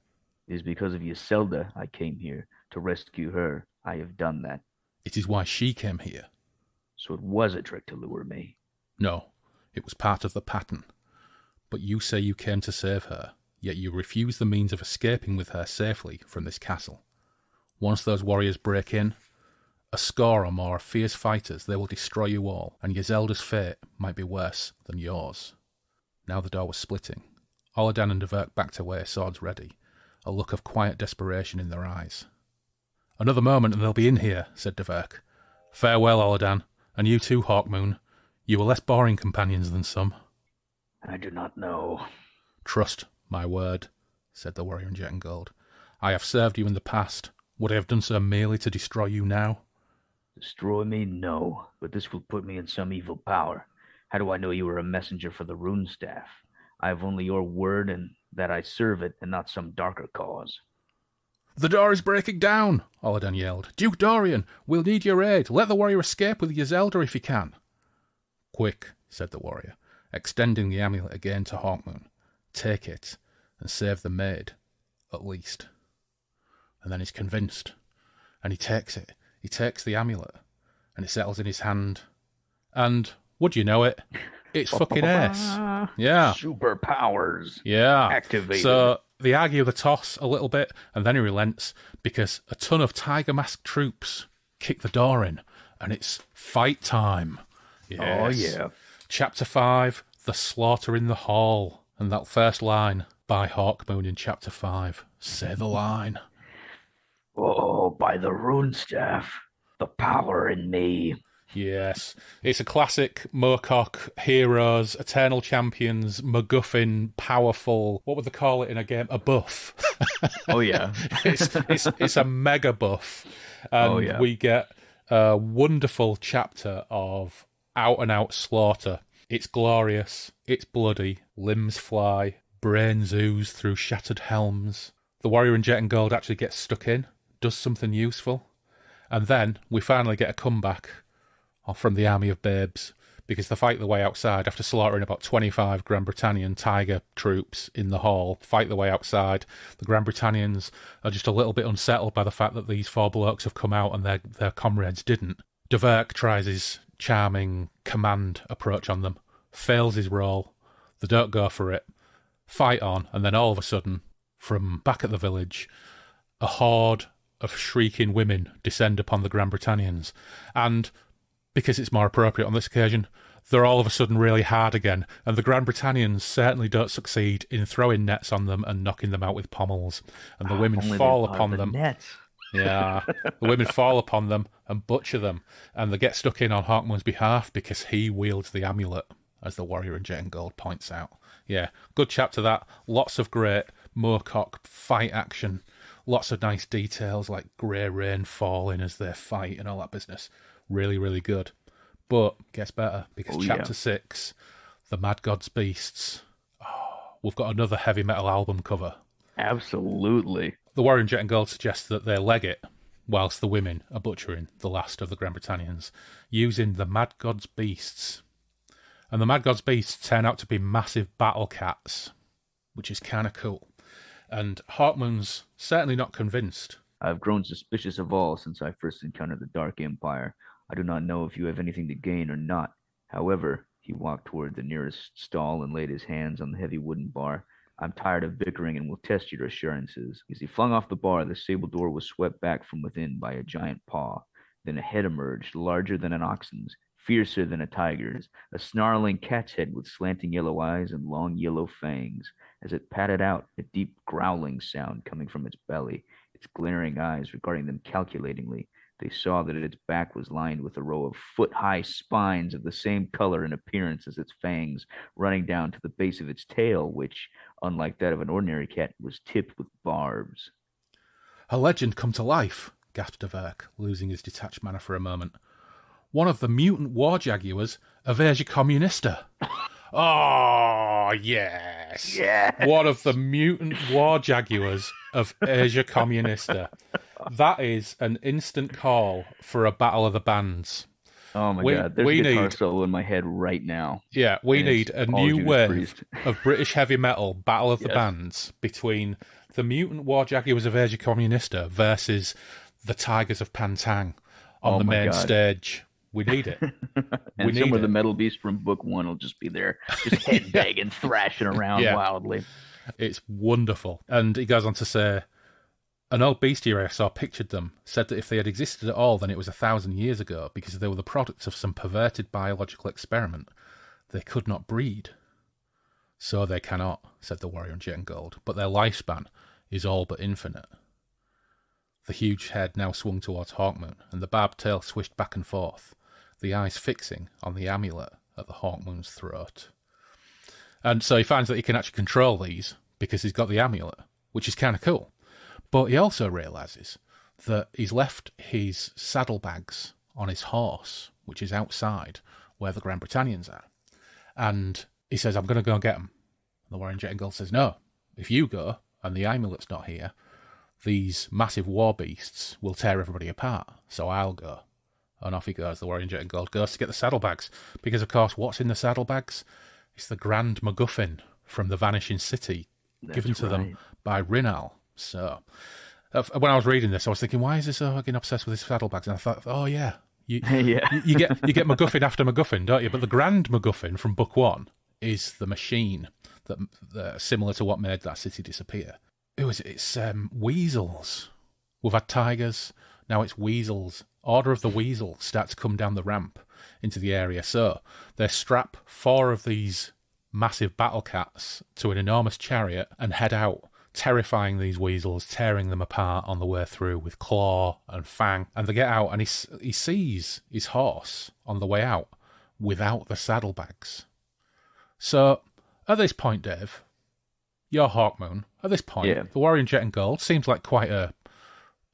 It is because of Yzelda I came here, to rescue her. I have done that. It is why she came here. So it was a trick to lure me? No, it was part of the pattern. But you say you came to save her, yet you refuse the means of escaping with her safely from this castle. Once those warriors break in, a score or more of fierce fighters, they will destroy you all, and Yzelda's fate might be worse than yours. Now the door was splitting. Oladan and Dverk backed away, swords ready, a look of quiet desperation in their eyes. Another moment and they'll be in here, said Dverk. Farewell, Oladan, and you too, Hawkmoon. You were less boring companions than some. I do not know. Trust my word, said the warrior in jet and gold. I have served you in the past. Would I have done so merely to destroy you now? Destroy me? No, but this will put me in some evil power. How do I know you are a messenger for the rune staff? I have only your word and that I serve it and not some darker cause. The door is breaking down, Oladan yelled. Duke Dorian, we'll need your aid. Let the warrior escape with Yzelda if he can. Quick, said the warrior, extending the amulet again to Hawkmoon. Take it and save the maid, at least. And then he's convinced, and he takes it. He takes the amulet, and it settles in his hand. And, would you know it, it's fucking ace. Yeah. Superpowers. Yeah. Activated. So they argue the toss a little bit, and then he relents because a ton of tiger masked troops kick the door in, and it's fight time. Yes. Oh, yeah. Chapter 5, The Slaughter in the Hall. And that first line by Hawkmoon in Chapter 5. Say the line. Oh, by the rune staff, the power in me. Yes. It's a classic Moorcock heroes, eternal champions, MacGuffin, powerful, what would they call it in a game? A buff. Oh, yeah. It's a mega buff. And we get a wonderful chapter of out-and-out slaughter. It's glorious, it's bloody, limbs fly, brains ooze through shattered helms. The warrior in jet and gold actually gets stuck in, does something useful, and then we finally get a comeback from the army of babes, because they fight their way outside after slaughtering about 25 Grand Britannian Tiger troops in the hall, fight their way outside. The Grand Britannians are just a little bit unsettled by the fact that these 4 blokes have come out and their comrades didn't. De Werk tries his charming command approach on them, fails his role, they don't go for it, fight on, and then all of a sudden, from back at the village, a horde of shrieking women descend upon the Grand Britannians, and because it's more appropriate on this occasion, they're all of a sudden really hard again, and the Grand Britannians certainly don't succeed in throwing nets on them and knocking them out with pommels, and the women fall upon them. Nets. Yeah, the women fall upon them and butcher them, and they get stuck in on Hawkmoon's behalf because he wields the amulet, as the warrior in jet and gold points out. Yeah, good chapter that. Lots of great Moorcock fight action, lots of nice details like grey rain falling as they fight and all that business. Really, really good. But gets better, because chapter 6, The Mad God's Beasts. Oh, we've got another heavy metal album cover. Absolutely. The warrior in jet and gold suggests that they leg it, whilst the women are butchering the last of the Grand Britannians, using the Mad God's Beasts. And the Mad God's Beasts turn out to be massive battle cats, which is kind of cool. And Hawkmoon's certainly not convinced. I've grown suspicious of all since I first encountered the Dark Empire. I do not know if you have anything to gain or not. However, he walked toward the nearest stall and laid his hands on the heavy wooden bar. I'm tired of bickering and will test your assurances. As he flung off the bar, the sable door was swept back from within by a giant paw. Then a head emerged, larger than an oxen's, fiercer than a tiger's, a snarling cat's head with slanting yellow eyes and long yellow fangs. As it patted out, a deep growling sound coming from its belly, its glaring eyes regarding them calculatingly. They saw that its back was lined with a row of foot-high spines of the same color and appearance as its fangs, running down to the base of its tail, which, unlike that of an ordinary cat, was tipped with barbs. A legend come to life, gasped De Werk, losing his detached manner for a moment. One of the mutant war jaguars of ASIACOMMUNISTA. Oh, yes. Yeah. One of the mutant war jaguars of ASIACOMMUNISTA. That is an instant call for a battle of the bands. Oh my God, there's a guitar solo in my head right now. Yeah, we need a new wave of British heavy metal battle of the bands between the mutant war jaguars of ASIACOMMUNISTA versus the Tigers of Pantang on the main stage. We need it. And some of the metal beast from book 1 will just be there, just headbanging, thrashing around wildly. It's wonderful. And he goes on to say, an old bestiary I saw pictured them, said that if they had existed at all, then it was 1,000 years ago, because they were the products of some perverted biological experiment. They could not breed. So they cannot, said the warrior in jet and gold, but their lifespan is all but infinite. The huge head now swung towards Hawkmoon, and the barbed tail swished back and forth, the eyes fixing on the amulet at the Hawkmoon's throat. And so he finds that he can actually control these, because he's got the amulet, which is kind of cool. But he also realises that he's left his saddlebags on his horse, which is outside where the Grand Britannians are. And he says, I'm going to go and get them. And the warrior in jet and gold says, no, if you go and the amulet's not here, these massive war beasts will tear everybody apart, so I'll go. And off he goes. The warrior in jet and gold goes to get the saddlebags. Because, of course, what's in the saddlebags? It's the Grand MacGuffin from the Vanishing City, given to them by Rinal. So, when I was reading this, I was thinking, why is this so fucking obsessed with his saddlebags? And I thought, oh yeah, you get MacGuffin after MacGuffin, don't you? But the Grand MacGuffin from book 1 is the machine that similar to what made that city disappear. It's weasels. We've had tigers, now it's weasels. Order of the Weasel start to come down the ramp into the area. So they strap 4 of these massive battle cats to an enormous chariot and head out, terrifying these weasels, tearing them apart on the way through with claw and fang. And they get out, and he sees his horse on the way out without the saddlebags. So at this point, Dave, you're Hawkmoon. At this point, the warrior in jet and gold seems like quite a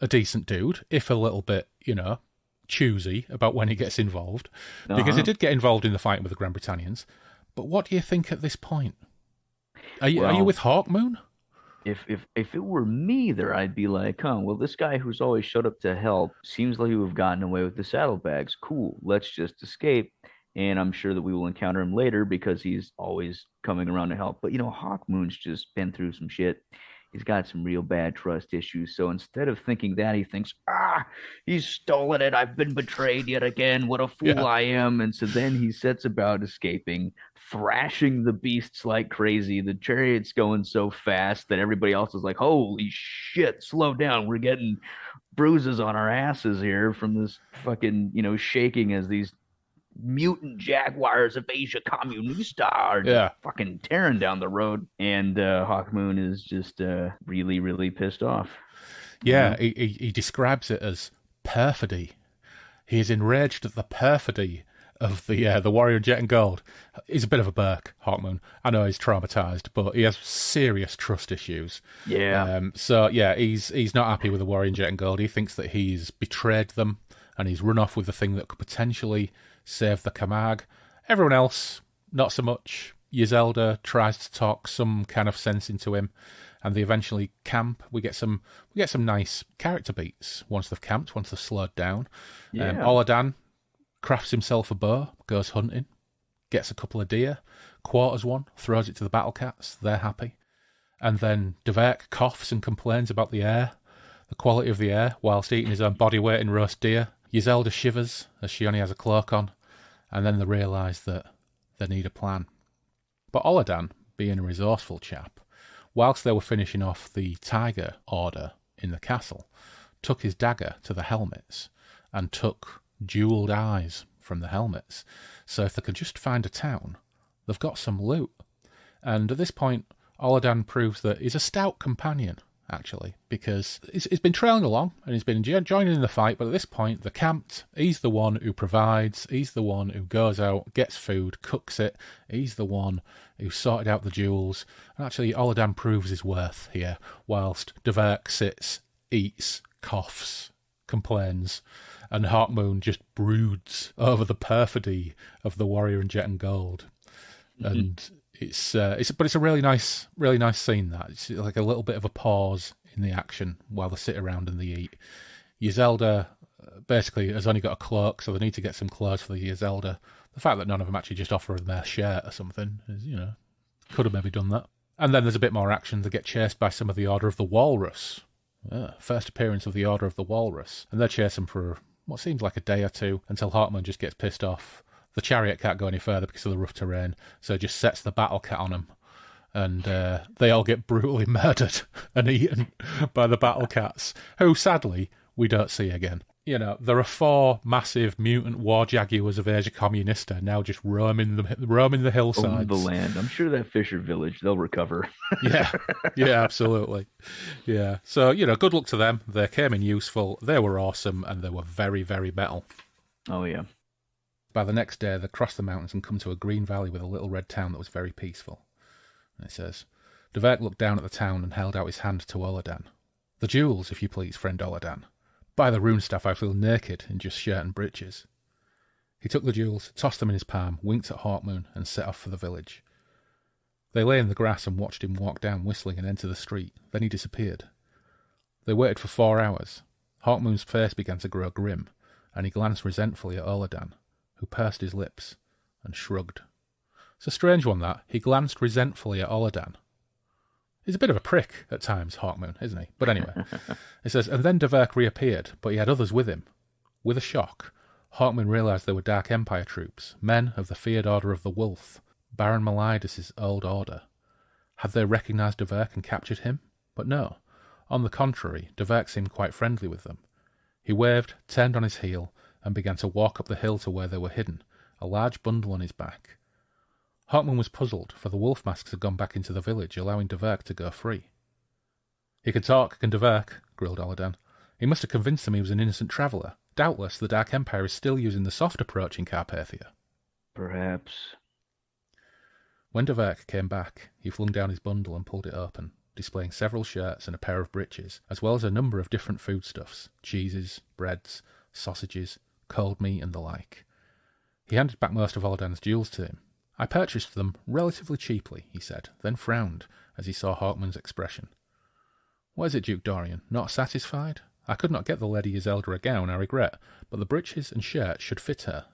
decent dude, if a little bit, choosy about when he gets involved, because he did get involved in the fight with the Grand Britannians. But what do you think at this point? Are you with Hawkmoon? If it were me there, I'd be like, huh, well, this guy who's always showed up to help seems like he would have gotten away with the saddlebags. Cool, let's just escape. And I'm sure that we will encounter him later because he's always coming around to help. But Hawkmoon's just been through some shit. He's got some real bad trust issues. So instead of thinking that, he thinks, he's stolen it. I've been betrayed yet again. What a fool I am. And so then he sets about escaping, thrashing the beasts like crazy. The chariot's going so fast that everybody else is like, holy shit, slow down. We're getting bruises on our asses here from this fucking, shaking as these mutant jaguars of ASIACOMMUNISTA are fucking tearing down the road. And Hawkmoon is just really, really pissed off. Yeah, he describes it as perfidy. He is enraged at the perfidy of the Warrior in Jet and Gold. He's a bit of a Burke, Hawkmoon. I know he's traumatized, but he has serious trust issues. Yeah. He's not happy with the Warrior in Jet and Gold. He thinks that he's betrayed them, and he's run off with the thing that could potentially save the Camargue. Everyone else, not so much. Yzelda tries to talk some kind of sense into him, and they eventually camp. We get some nice character beats once they've camped, once they've slowed down. Yeah. Oladan crafts himself a bow, goes hunting, gets a couple of deer, quarters one, throws it to the battle cats. They're happy. And then Dverk coughs and complains about the air, the quality of the air, whilst eating his own body weight in roast deer. Yzelda shivers as she only has a cloak on, and then they realise that they need a plan. But Oladan, being a resourceful chap, whilst they were finishing off the tiger order in the castle, took his dagger to the helmets and took jewelled eyes from the helmets. So if they could just find a town, they've got some loot. And at this point, Oladan proves that he's a stout companion, actually, because he's been trailing along and he's been joining in the fight, but at this point they're camped. He's the one who provides, he's the one who goes out, gets food, cooks it, he's the one who sorted out the jewels. And actually Oladan proves his worth here, whilst Dverk sits, eats, coughs, complains, and Hawkmoon just broods over the perfidy of the Warrior in Jet and Gold. And it's a really nice scene. That it's like a little bit of a pause in the action while they sit around and they eat. Yzelda basically has only got a cloak, so they need to get some clothes for the Yzelda. The fact that none of them actually just offer them their shirt or something is, could have maybe done that. And then there's a bit more action. They get chased by some of the Order of the Walrus. First appearance of the Order of the Walrus, and they chase them for what seems like a day or two until Hawkmoon just gets pissed off. The chariot can't go any further because of the rough terrain, so it just sets the battle cat on them, and they all get brutally murdered and eaten by the battle cats, who sadly we don't see again. There are 4 massive mutant war jaguars of ASIACOMMUNISTA now just roaming the hillsides. Own the land. I'm sure that Fisher village, they'll recover. Yeah, absolutely. Yeah, so, good luck to them. They came in useful, they were awesome, and they were very, very metal. Oh, yeah. By the next day, they crossed the mountains and come to a green valley with a little red town that was very peaceful. And it says, Dverk looked down at the town and held out his hand to Oladan. "The jewels, if you please, friend Oladan. By the rune staff, I feel naked in just shirt and breeches." He took the jewels, tossed them in his palm, winked at Hawkmoon, and set off for the village. They lay in the grass and watched him walk down, whistling, and enter the street. Then he disappeared. They waited for 4 hours. Hawkmoon's face began to grow grim, and he glanced resentfully at Oladan, who pursed his lips and shrugged. It's a strange one, that. He glanced resentfully at Oladan. He's a bit of a prick at times, Hawkmoon, isn't he? But anyway, it says, and then Dverk reappeared, but he had others with him. With a shock, Hawkmoon realised they were Dark Empire troops, men of the feared Order of the Wolf, Baron Malydus' old order. Had they recognised Dverk and captured him? But no. On the contrary, Dverk seemed quite friendly with them. He waved, turned on his heel, and began to walk up the hill to where they were hidden, a large bundle on his back. Hawkmoon was puzzled, for the wolf masks had gone back into the village, allowing Dverk to go free. "He can talk, can Dverk," grilled Oladan. "He must have convinced them he was an innocent traveller. Doubtless the Dark Empire is still using the soft approach in Carpathia." "Perhaps." When Dverk came back, he flung down his bundle and pulled it open, displaying several shirts and a pair of breeches, as well as a number of different foodstuffs, cheeses, breads, sausages, cold meat, and the like. He handed back most of Oladan's jewels to him. "I purchased them relatively cheaply," he said, then frowned as he saw Hawkmoon's expression. What is it, Duke Dorian? Not satisfied? I could not get the Lady Iselda a gown, I regret, but the breeches and shirt should fit her.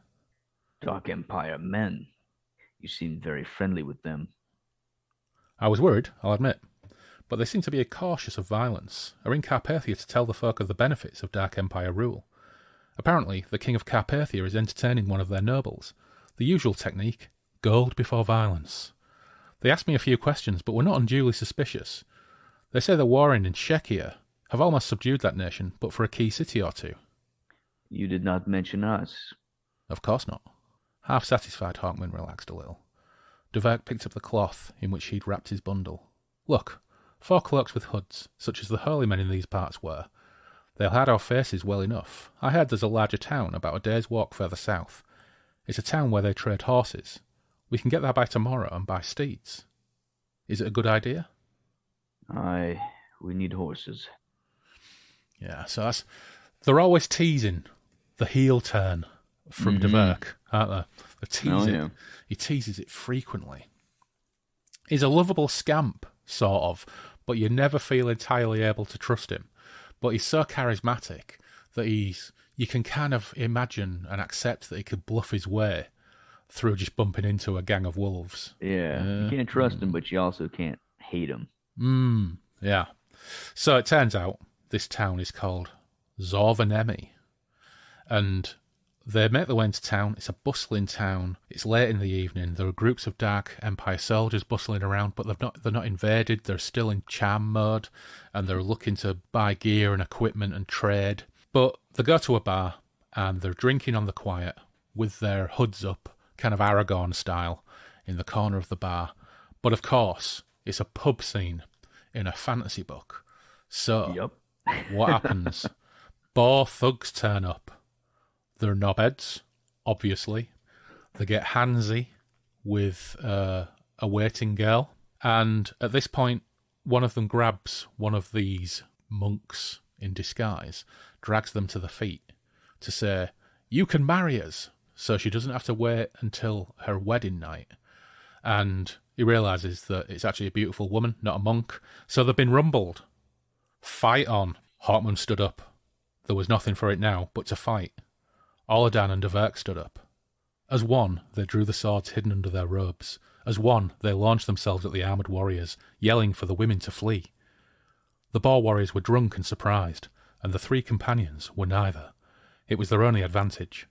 Dark Empire men. You seem very friendly with them. I was worried, I'll admit, but they seem to be cautious of violence, are in Carpathia to tell the folk of the benefits of Dark Empire rule. Apparently, the King of Carpathia is entertaining one of their nobles. The usual technique, gold before violence. They asked me a few questions, but were not unduly suspicious. They say the warring in Czechia have almost subdued that nation, but for a key city or two. You did not mention us. Of course not. Half satisfied, Hawkman relaxed a little. Dverk picked up the cloth in which he'd wrapped his bundle. Look, 4 cloaks with hoods, such as the holy men in these parts wear. They'll hide our faces well enough. I heard there's a larger town about a day's walk further south. It's a town where they trade horses. We can get there by tomorrow and buy steeds. Is it a good idea? We need horses. Yeah, so they're always teasing the heel turn from Dverk, aren't they? They're teasing. Oh, yeah. He teases it frequently. He's a lovable scamp, sort of, but you never feel entirely able to trust him. But he's so charismatic that you can kind of imagine and accept that he could bluff his way through just bumping into a gang of wolves. Yeah, you can't trust him, but you also can't hate him. Yeah. So it turns out this town is called Zorvanemi. And they make their way into town. It's a bustling town. It's late in the evening. There are groups of Dark Empire soldiers bustling around, but they're not invaded. They're still in charm mode, and they're looking to buy gear and equipment and trade. But they go to a bar, and they're drinking on the quiet with their hoods up, kind of Aragorn style, in the corner of the bar. But of course, it's a pub scene in a fantasy book. So, what happens? Boar thugs turn up. They're knobheads, obviously. They get handsy with a waiting girl. And at this point, one of them grabs one of these monks in disguise, drags them to the feet to say, "You can marry us," so she doesn't have to wait until her wedding night. And he realises that it's actually a beautiful woman, not a monk. So they've been rumbled. Fight on. Hawkman stood up. There was nothing for it now but to fight. Oladan and Dverk stood up. As one, they drew the swords hidden under their robes. As one, they launched themselves at the armoured warriors, yelling for the women to flee. The boar warriors were drunk and surprised, and the 3 companions were neither. It was their only advantage.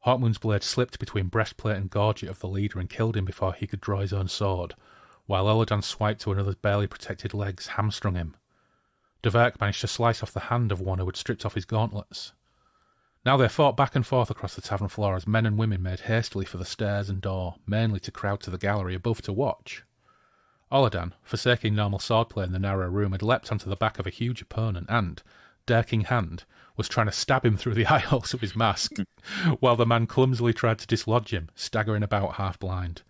Hawkmoon's blade slipped between breastplate and gorget of the leader and killed him before he could draw his own sword, while Oladan's swipe to another's barely protected legs hamstrung him. Dverk managed to slice off the hand of one who had stripped off his gauntlets. Now they fought back and forth across the tavern floor as men and women made hastily for the stairs and door, mainly to crowd to the gallery above to watch. Oladan, forsaking normal swordplay in the narrow room, had leapt onto the back of a huge opponent and, dirk in hand, was trying to stab him through the eye holes of his mask, while the man clumsily tried to dislodge him, staggering about half-blind.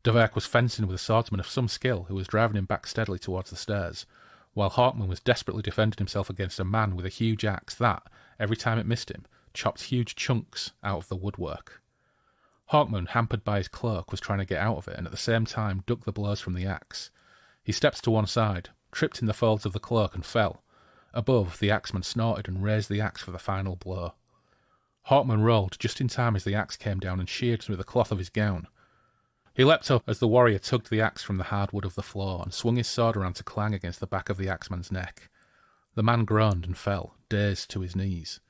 Dverk was fencing with a swordsman of some skill who was driving him back steadily towards the stairs, while Hawkman was desperately defending himself against a man with a huge axe that, every time it missed him, chopped huge chunks out of the woodwork. Hawkman, hampered by his cloak, was trying to get out of it and at the same time ducked the blows from the axe. He stepped to one side, tripped in the folds of the cloak and fell. Above, the axeman snorted and raised the axe for the final blow. Hawkman rolled just in time as the axe came down and sheared through the cloth of his gown. He leapt up as the warrior tugged the axe from the hard wood of the floor and swung his sword around to clang against the back of the axeman's neck. The man groaned and fell, dazed, to his knees.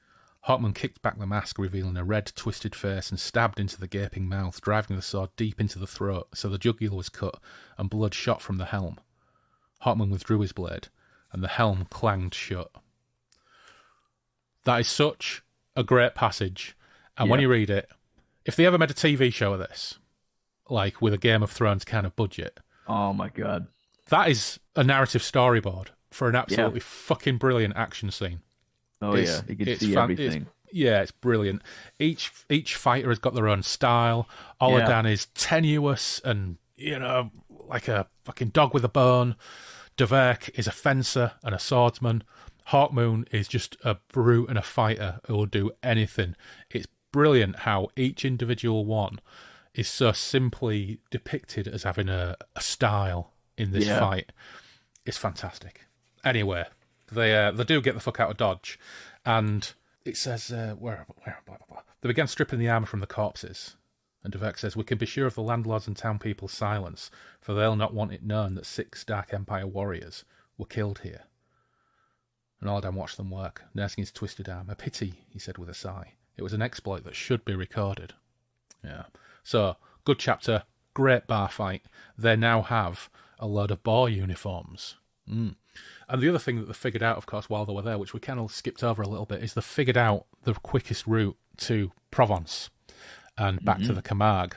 Hawkman kicked back the mask, revealing a red, twisted face, and stabbed into the gaping mouth, driving the sword deep into the throat so the jugular was cut and blood shot from the helm. Hawkman withdrew his blade, and the helm clanged shut. That is such a great passage, and when you read it, if they ever made a TV show of this, like with a Game of Thrones kind of budget, oh my god, that is a narrative storyboard for an absolutely fucking brilliant action scene. Oh you can see everything. It's brilliant. Each fighter has got their own style. Oladan is tenuous and, like a fucking dog with a bone. Dverk is a fencer and a swordsman. Hawkmoon is just a brute and a fighter who will do anything. It's brilliant how each individual one is so simply depicted as having a style in this fight. It's fantastic. Anyway, they do get the fuck out of Dodge, and it says, where, blah, blah, blah. They began stripping the armour from the corpses. And Dverk says, we can be sure of the landlords and town people's silence, for they'll not want it known that 6 Dark Empire warriors were killed here. And Aladan watched them work, nursing his twisted arm. A pity, he said with a sigh. It was an exploit that should be recorded. Yeah. So, good chapter, great bar fight. They now have a load of boar uniforms. And the other thing that they figured out, of course, while they were there, which we kind of skipped over a little bit, is they figured out the quickest route to Provence and back to the Camargue,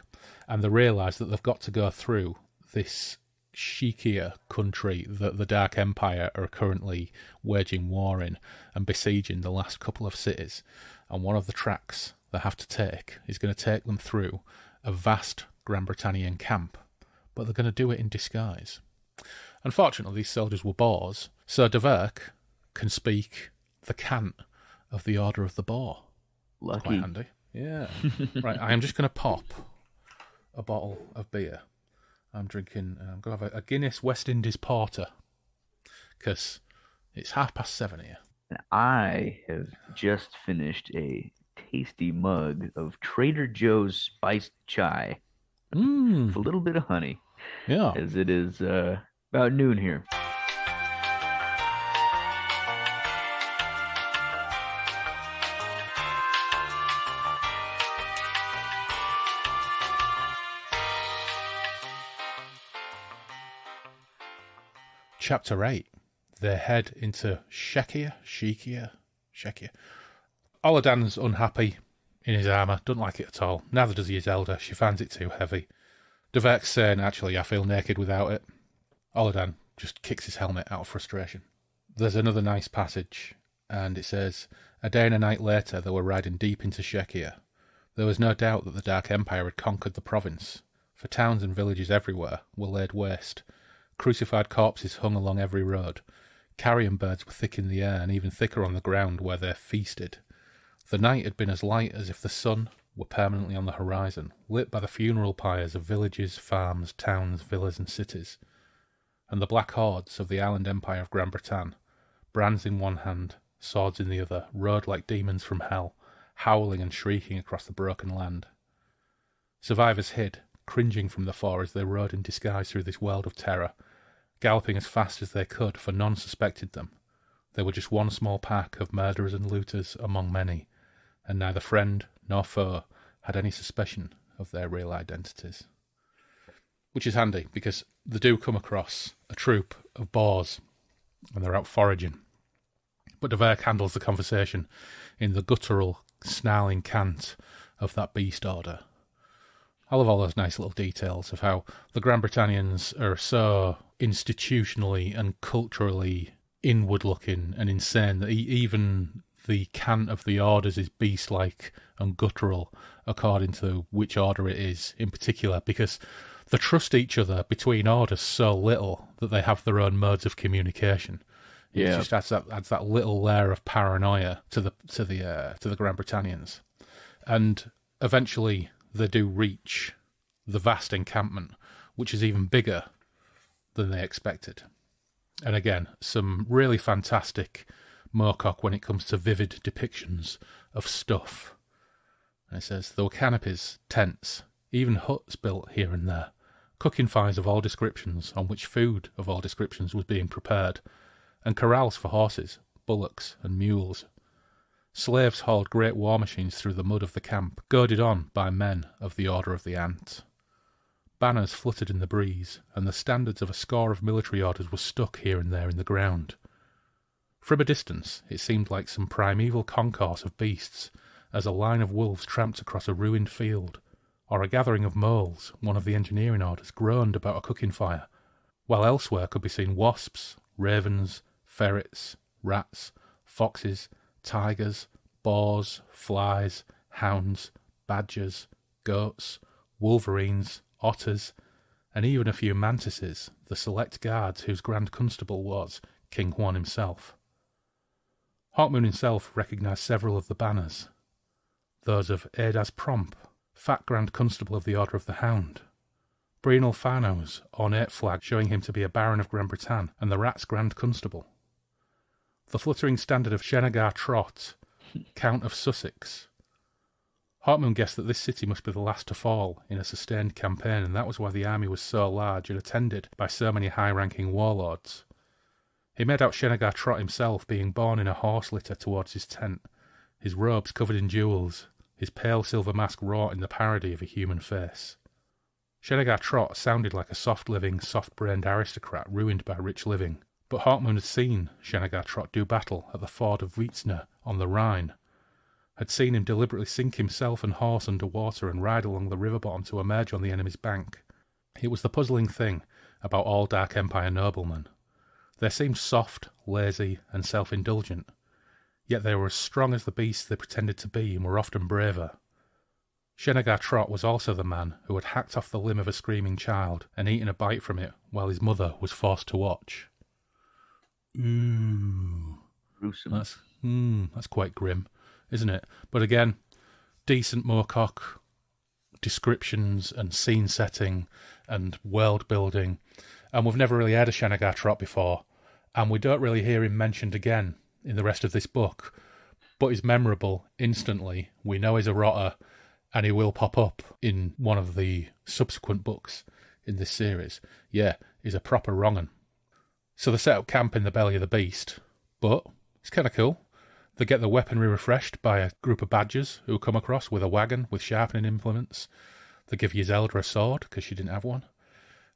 and they realised that they've got to go through this Shikia country that the Dark Empire are currently waging war in and besieging the last couple of cities. And one of the tracks they have to take is going to take them through a vast Grand Britannian camp, but they're going to do it in disguise. Unfortunately, these soldiers were boars, so Dverk can speak the cant of the Order of the Boar. Lucky. Quite handy. Yeah. Right, I am just going to pop a bottle of beer. I'm going to have a Guinness West Indies Porter, because it's 7:30 here. And I have just finished a tasty mug of Trader Joe's spiced chai. With a little bit of honey. Yeah. As it is about noon here. Chapter 8. They head into Shekia. Aladan's unhappy in his armour, doesn't like it at all. Neither does his elder. She finds it too heavy. Dverk's saying, actually, I feel naked without it. Aladan just kicks his helmet out of frustration. There's another nice passage, and it says, a day and a night later they were riding deep into Shekia. There was no doubt that the Dark Empire had conquered the province, for towns and villages everywhere were laid waste. Crucified corpses hung along every road. Carrion birds were thick in the air, and even thicker on the ground where they feasted. The night had been as light as if the sun were permanently on the horizon, lit by the funeral pyres of villages, farms, towns, villas and cities. And the black hordes of the island empire of Grand Britain, brands in one hand, swords in the other, rode like demons from hell, howling and shrieking across the broken land. Survivors hid, cringing from the foe as they rode in disguise through this world of terror, galloping as fast as they could, for none suspected them. They were just one small pack of murderers and looters among many, and neither friend nor foe had any suspicion of their real identities. Which is handy, because they do come across a troop of boars, and they're out foraging. But Dverk handles the conversation in the guttural, snarling cant of that beast order. I love all those nice little details of how the Grand Britannians are so institutionally and culturally inward-looking and insane that even the cant of the orders is beast-like and guttural according to which order it is in particular, because they trust each other between orders so little that they have their own modes of communication. Yeah. It just adds that little layer of paranoia to the Grand Britannians. And eventually they do reach the vast encampment, which is even bigger than they expected. And again, some really fantastic Moorcock when it comes to vivid depictions of stuff. And it says, there were canopies, tents, even huts built here and there, cooking fires of all descriptions on which food of all descriptions was being prepared, and corrals for horses, bullocks and mules. Slaves hauled great war machines through the mud of the camp, goaded on by men of the Order of the Ant. Banners fluttered in the breeze, and the standards of a score of military orders were stuck here and there in the ground. From a distance, it seemed like some primeval concourse of beasts, as a line of wolves tramped across a ruined field, or a gathering of moles, one of the engineering orders, groaned about a cooking fire, while elsewhere could be seen wasps, ravens, ferrets, rats, foxes, tigers, boars, flies, hounds, badgers, goats, wolverines, otters, and even a few mantises, the select guards whose Grand Constable was King Juan himself. Hawkmoon himself recognised several of the banners, those of Edas Promp, fat Grand Constable of the Order of the Hound, Brian Alfano's ornate flag showing him to be a Baron of Grand Britain, and the Rat's Grand Constable. the fluttering standard of Shenagar Trott, Count of Sussex. Hawkmoon guessed that this city must be the last to fall in a sustained campaign, and that was why the army was so large and attended by so many high-ranking warlords. He made out Shenagar Trott himself being borne in a horse litter towards his tent, his robes covered in jewels, his pale silver mask wrought in the parody of a human face. Shenagar Trott sounded like a soft-living, soft-brained aristocrat ruined by rich living, but Hawkmoon had seen Shenagar Trott do battle at the ford of Wietzner on the Rhine, had seen him deliberately sink himself and horse under water and ride along the river bottom to emerge on the enemy's bank. It was the puzzling thing about all Dark Empire noblemen. They seemed soft, lazy, and self-indulgent, yet they were as strong as the beasts they pretended to be and were often braver. Shenagar Trott was also the man who had hacked off the limb of a screaming child and eaten a bite from it while his mother was forced to watch. Ooh. Gruesome. That's quite grim, isn't it? But again, decent Moorcock descriptions and scene setting and world building. And we've never really heard of Shenagar Trott before, and we don't really hear him mentioned again in the rest of this book, but he's memorable instantly. We know he's a rotter, and he will pop up in one of the subsequent books in this series. Yeah, he's a proper wrong'un. So they set up camp in the belly of the beast, but it's kind of cool. They get the weaponry refreshed by a group of badgers who come across with a wagon with sharpening implements. They give Yzelda a sword, because she didn't have one.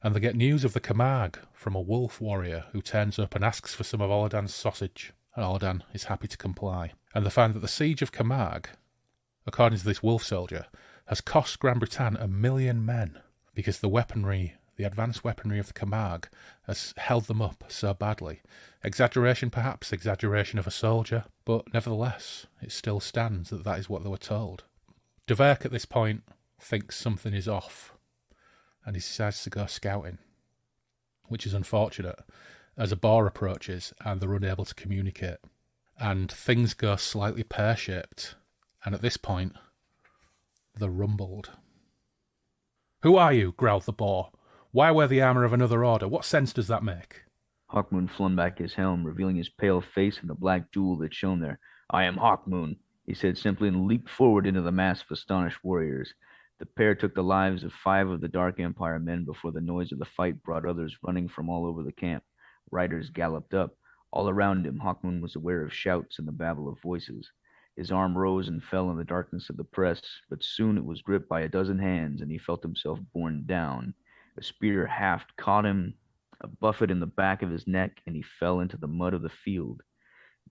And they get news of the Camargue from a wolf warrior who turns up and asks for some of Oladan's sausage. And Oladan is happy to comply. And they find that the siege of Camargue, according to this wolf soldier, has cost Gran Britain 1 million men, because the weaponry, the advanced weaponry of the Camargue, has held them up so badly. Exaggeration perhaps, exaggeration of a soldier, but nevertheless, it still stands that is what they were told. De Werk at this point thinks something is off, and he decides to go scouting, which is unfortunate, as a boar approaches and they're unable to communicate. And things go slightly pear-shaped, and at this point, they're rumbled. "Who are you?" growled the boar. "Why wear the armour of another order? What sense does that make?" Hawkmoon flung back his helm, revealing his pale face and the black jewel that shone there. "I am Hawkmoon," he said simply, and leaped forward into the mass of astonished warriors. The pair took the lives of 5 of the Dark Empire men before the noise of the fight brought others running from all over the camp. Riders galloped up. All around him, Hawkmoon was aware of shouts and the babble of voices. His arm rose and fell in the darkness of the press, but soon it was gripped by a dozen hands, and he felt himself borne down. A spear haft caught him, a buffet in the back of his neck, and he fell into the mud of the field.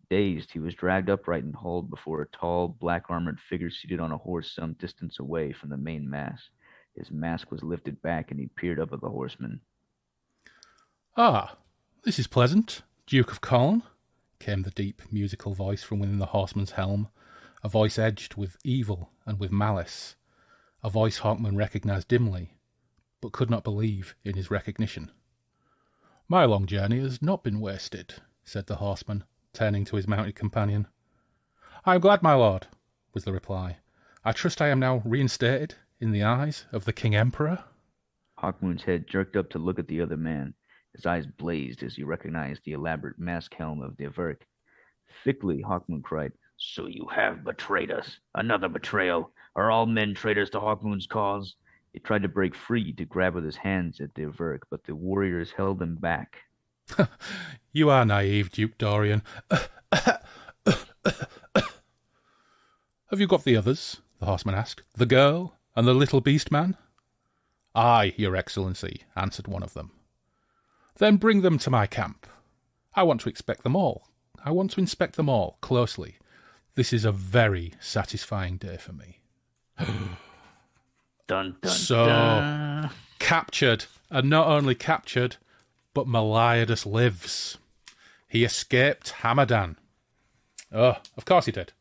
Dazed, he was dragged upright and hauled before a tall, black-armored figure seated on a horse some distance away from the main mass. His mask was lifted back, and he peered up at the horseman. "Ah, this is pleasant, Duke of Colne," came the deep, musical voice from within the horseman's helm, a voice edged with evil and with malice, a voice Hawkmoon recognised dimly, but could not believe in his recognition. "My long journey has not been wasted," said the horseman, turning to his mounted companion. "I am glad, my lord," was the reply. "I trust I am now reinstated in the eyes of the King Emperor." Hawkmoon's head jerked up to look at the other man. His eyes blazed as he recognized the elaborate mask helm of De Werk. Thickly, Hawkmoon cried, "So you have betrayed us. Another betrayal. Are all men traitors to Hawkmoon's cause?" He tried to break free to grab with his hands at De Werk, but the warriors held him back. "You are naive, Duke Dorian. Have you got the others?" the horseman asked. "The girl and the little beast man?" "Aye, your excellency," answered one of them. "Then bring them to my camp. I want to inspect them all. Closely. This is a very satisfying day for me." Dun, dun, so, dun. Captured, and not only captured, but Meliadus lives. He escaped Hamadan. Oh, of course he did.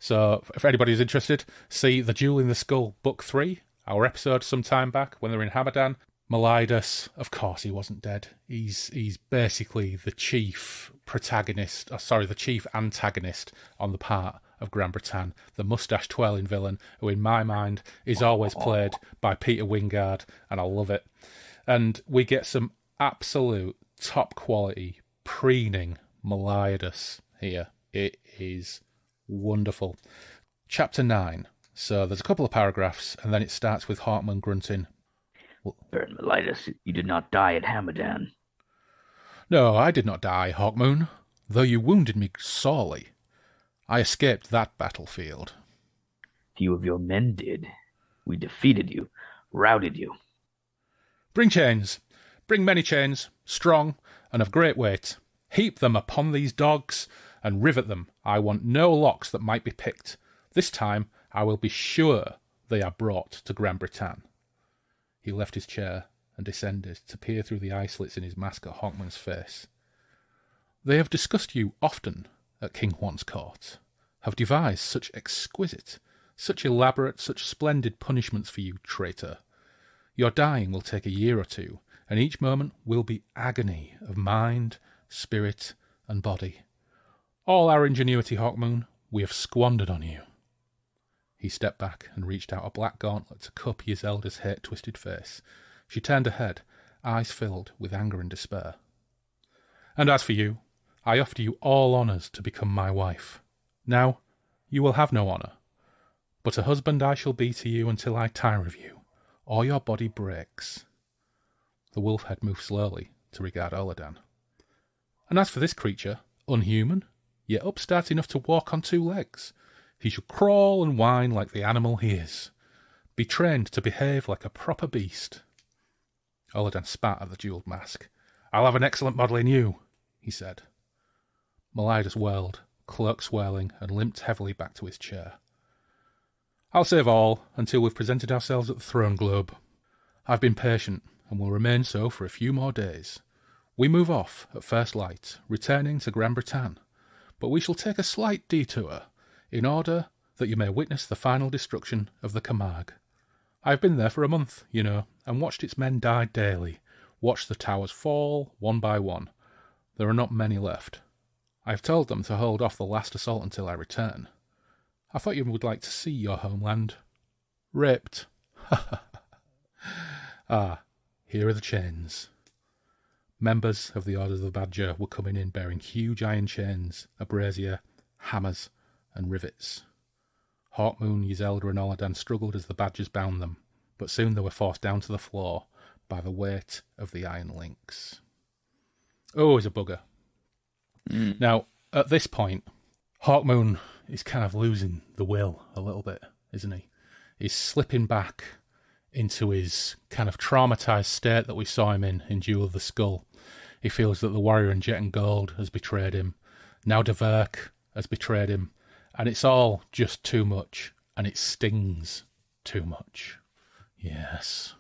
So, if anybody's interested, see The Jewel in the Skull, Book 3, our episode some time back when they were in Hamadan. Meliadus, of course he wasn't dead. He's basically the chief the chief antagonist on the part of Gran Britain, the moustache-twirling villain, who in my mind is always played by Peter Wingard, and I love it. And we get some absolute top-quality, preening Meliadus here. It is wonderful. Chapter 9. So there's a couple of paragraphs, and then it starts with Hawkmoon grunting. Baron Melitus, you did not die at Hamadan. No, I did not die, Hawkmoon, though you wounded me sorely. I escaped that battlefield. Few of your men did. We defeated you, routed you. Bring chains. Bring many chains, strong and of great weight. Heap them upon these dogs, and rivet them. I want no locks that might be picked. This time I will be sure they are brought to Gran Britann. He left his chair and descended to peer through the eye slits in his mask at Hawkmoon's face. They have discussed you often at King Juan's court, have devised such exquisite, such elaborate, such splendid punishments for you, traitor. Your dying will take a year or two, and each moment will be agony of mind, spirit, and body. All our ingenuity, Hawkmoon, we have squandered on you. He stepped back and reached out a black gauntlet to cup his elder's hate-twisted face. She turned her head, eyes filled with anger and despair. And as for you, I offer you all honours to become my wife. Now, you will have no honour, but a husband I shall be to you until I tire of you, or your body breaks. The wolf head moved slowly to regard Oladan. And as for this creature, unhuman, yet upstart enough to walk on 2 legs, he shall crawl and whine like the animal he is, be trained to behave like a proper beast. Oladan spat at the jewelled mask. I'll have an excellent model in you, he said. Melitus whirled, cloak swirling, and limped heavily back to his chair. I'll save all until we've presented ourselves at the throne globe. I've been patient, and will remain so for a few more days. We move off at first light, returning to Gran Britann, but we shall take a slight detour, in order that you may witness the final destruction of the Camargue. I've been there for a month, you know, and watched its men die daily, watched the towers fall, one by one. There are not many left. I've told them to hold off the last assault until I return. I thought you would like to see your homeland. Ripped. Ah, here are the chains. Members of the Order of the Badger were coming in bearing huge iron chains, a brazier, hammers, and rivets. Hawkmoon, Yzelda, and Oladan struggled as the badgers bound them, but soon they were forced down to the floor by the weight of the iron links. Oh, he's a bugger. Now, at this point, Hawkmoon is kind of losing the will a little bit, isn't he? He's slipping back into his kind of traumatised state that we saw him in Jewel of the Skull. He feels that the warrior in jet and gold has betrayed him. Now Deverk has betrayed him. And it's all just too much, and it stings too much. Yes.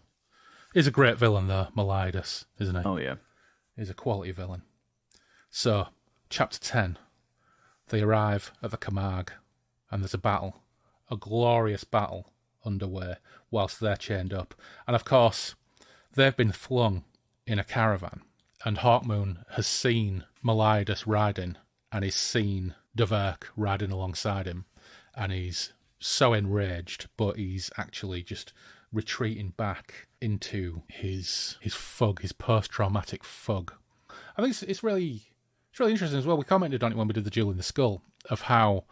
He's a great villain, though, Melitus, isn't he? Oh, yeah. He's a quality villain. So, Chapter 10. They arrive at the Camargue, and there's a battle, a glorious battle underway, whilst they're chained up. And, of course, they've been flung in a caravan, and Hawkmoon has seen Melitus riding, and he's seen Deverk riding alongside him, and he's so enraged, but he's actually just retreating back into his fug, his post-traumatic fug. I think it's really interesting as well. We commented on it when we did the Jewel in the Skull, of how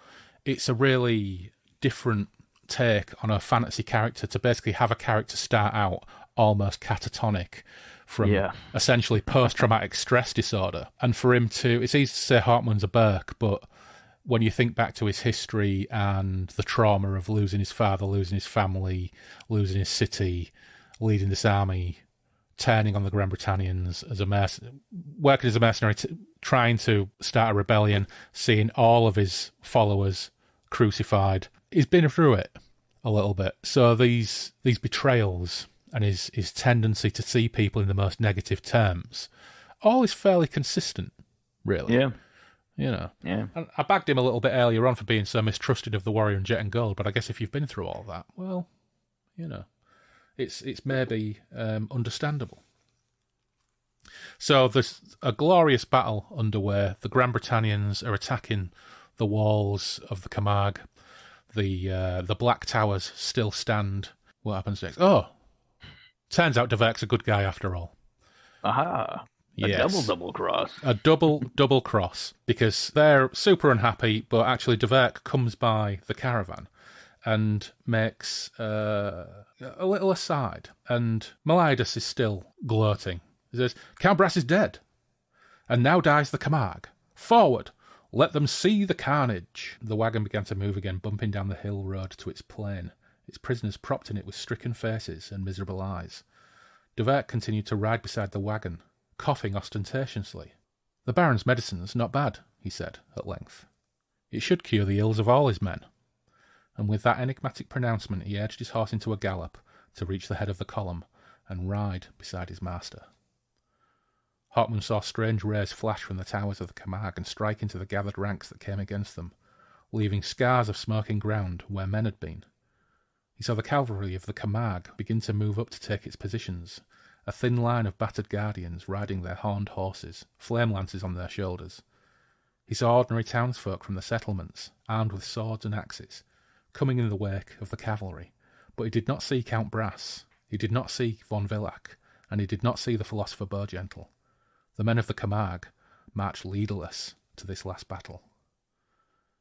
it's a really different take on a fantasy character to basically have a character start out almost catatonic from essentially post-traumatic stress disorder, and for him to, it's easy to say Hawkmoon's a Burke, but when you think back to his history and the trauma of losing his father, losing his family, losing his city, leading this army, turning on the Gran Britannians as a working as a mercenary, trying to start a rebellion, seeing all of his followers crucified, he's been through it a little bit. So these betrayals and his tendency to see people in the most negative terms, all is fairly consistent, really. Yeah. You know, yeah. And I bagged him a little bit earlier on for being so mistrusted of the warrior in jet and gold, but I guess if you've been through all that, well, you know, it's maybe understandable. So there's a glorious battle underway. The Gran Britannians are attacking the walls of the Camargue. The Black Towers still stand. What happens next? Oh, turns out Deverk's a good guy after all. Aha. Yes. A double cross. A double cross, because they're super unhappy, but actually Derek comes by the caravan and makes a little aside, and Meliodas is still gloating. He says, Count Brass is dead, and now dies the Camargue. Forward! Let them see the carnage. The wagon began to move again, bumping down the hill road to its plain, its prisoners propped in it with stricken faces and miserable eyes. Derek continued to ride beside the wagon, coughing ostentatiously. The Baron's medicine's not bad, he said at length. It should cure the ills of all his men. And with that enigmatic pronouncement he urged his horse into a gallop to reach the head of the column and ride beside his master. Hawkmoon saw strange rays flash from the towers of the Camargue and strike into the gathered ranks that came against them, leaving scars of smoking ground where men had been. He saw the cavalry of the Camargue begin to move up to take its positions, a thin line of battered guardians riding their horned horses, flame lances on their shoulders. He saw ordinary townsfolk from the settlements, armed with swords and axes, coming in the wake of the cavalry, but he did not see Count Brass, he did not see von Villac, and he did not see the philosopher Beaugentle. The men of the Camargue marched leaderless to this last battle.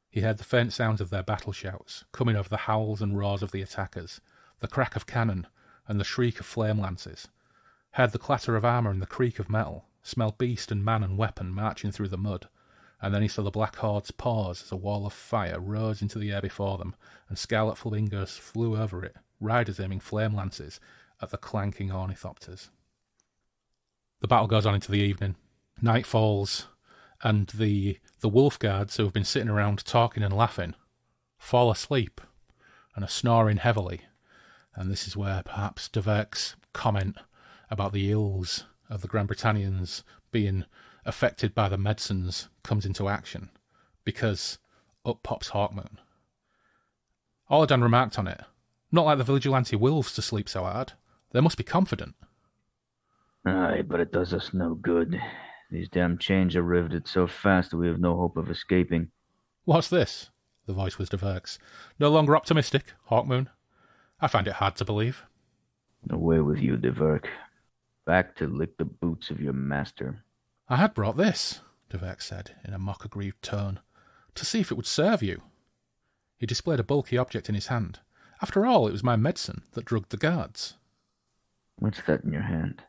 He heard the faint sounds of their battle shouts, coming over the howls and roars of the attackers, the crack of cannon, and the shriek of flame lances, heard the clatter of armour and the creak of metal, smelled beast and man and weapon marching through the mud, and then he saw the black hordes pause as a wall of fire rose into the air before them, and scarlet flamingos flew over it, riders aiming flame lances at the clanking ornithopters. The battle goes on into the evening. Night falls, and the wolf guards who have been sitting around talking and laughing fall asleep and are snoring heavily, and this is where perhaps Derek's comment about the ills of the Grand Britannians being affected by the medicines comes into action, because up pops Hawkmoon. Oladan remarked on it. Not like the vigilante wolves to sleep so hard. They must be confident. Aye, but it does us no good. These damn chains are riveted so fast that we have no hope of escaping. What's this? The voice was Derek's. No longer optimistic, Hawkmoon. I find it hard to believe. Away with you, Derek. Back to lick the boots of your master. I had brought this, Derek said in a mock-aggrieved tone, to see if it would serve you. He displayed a bulky object in his hand. After all, it was my medicine that drugged the guards. What's that in your hand?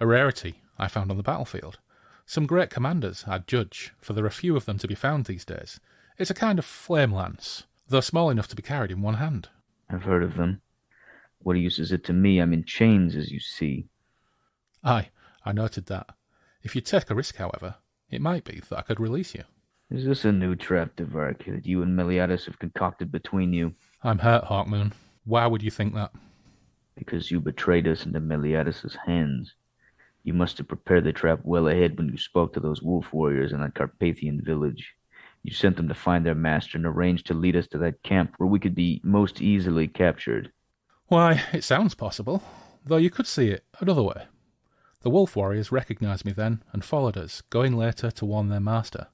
A rarity I found on the battlefield. Some great commanders, I'd judge, for there are few of them to be found these days. It's a kind of flame lance, though small enough to be carried in one hand. I've heard of them. What use is it to me? I'm in chains, as you see. Aye, I noted that. If you'd take a risk, however, it might be that I could release you. Is this a new trap, Derek, that you and Meliodas have concocted between you? I'm hurt, Hawkmoon. Why would you think that? Because you betrayed us into Meliodas' hands. You must have prepared the trap well ahead when you spoke to those wolf warriors in that Carpathian village. You sent them to find their master and arranged to lead us to that camp where we could be most easily captured. Why, it sounds possible, though you could see it another way. The wolf warriors recognised me then and followed us, going later to warn their master.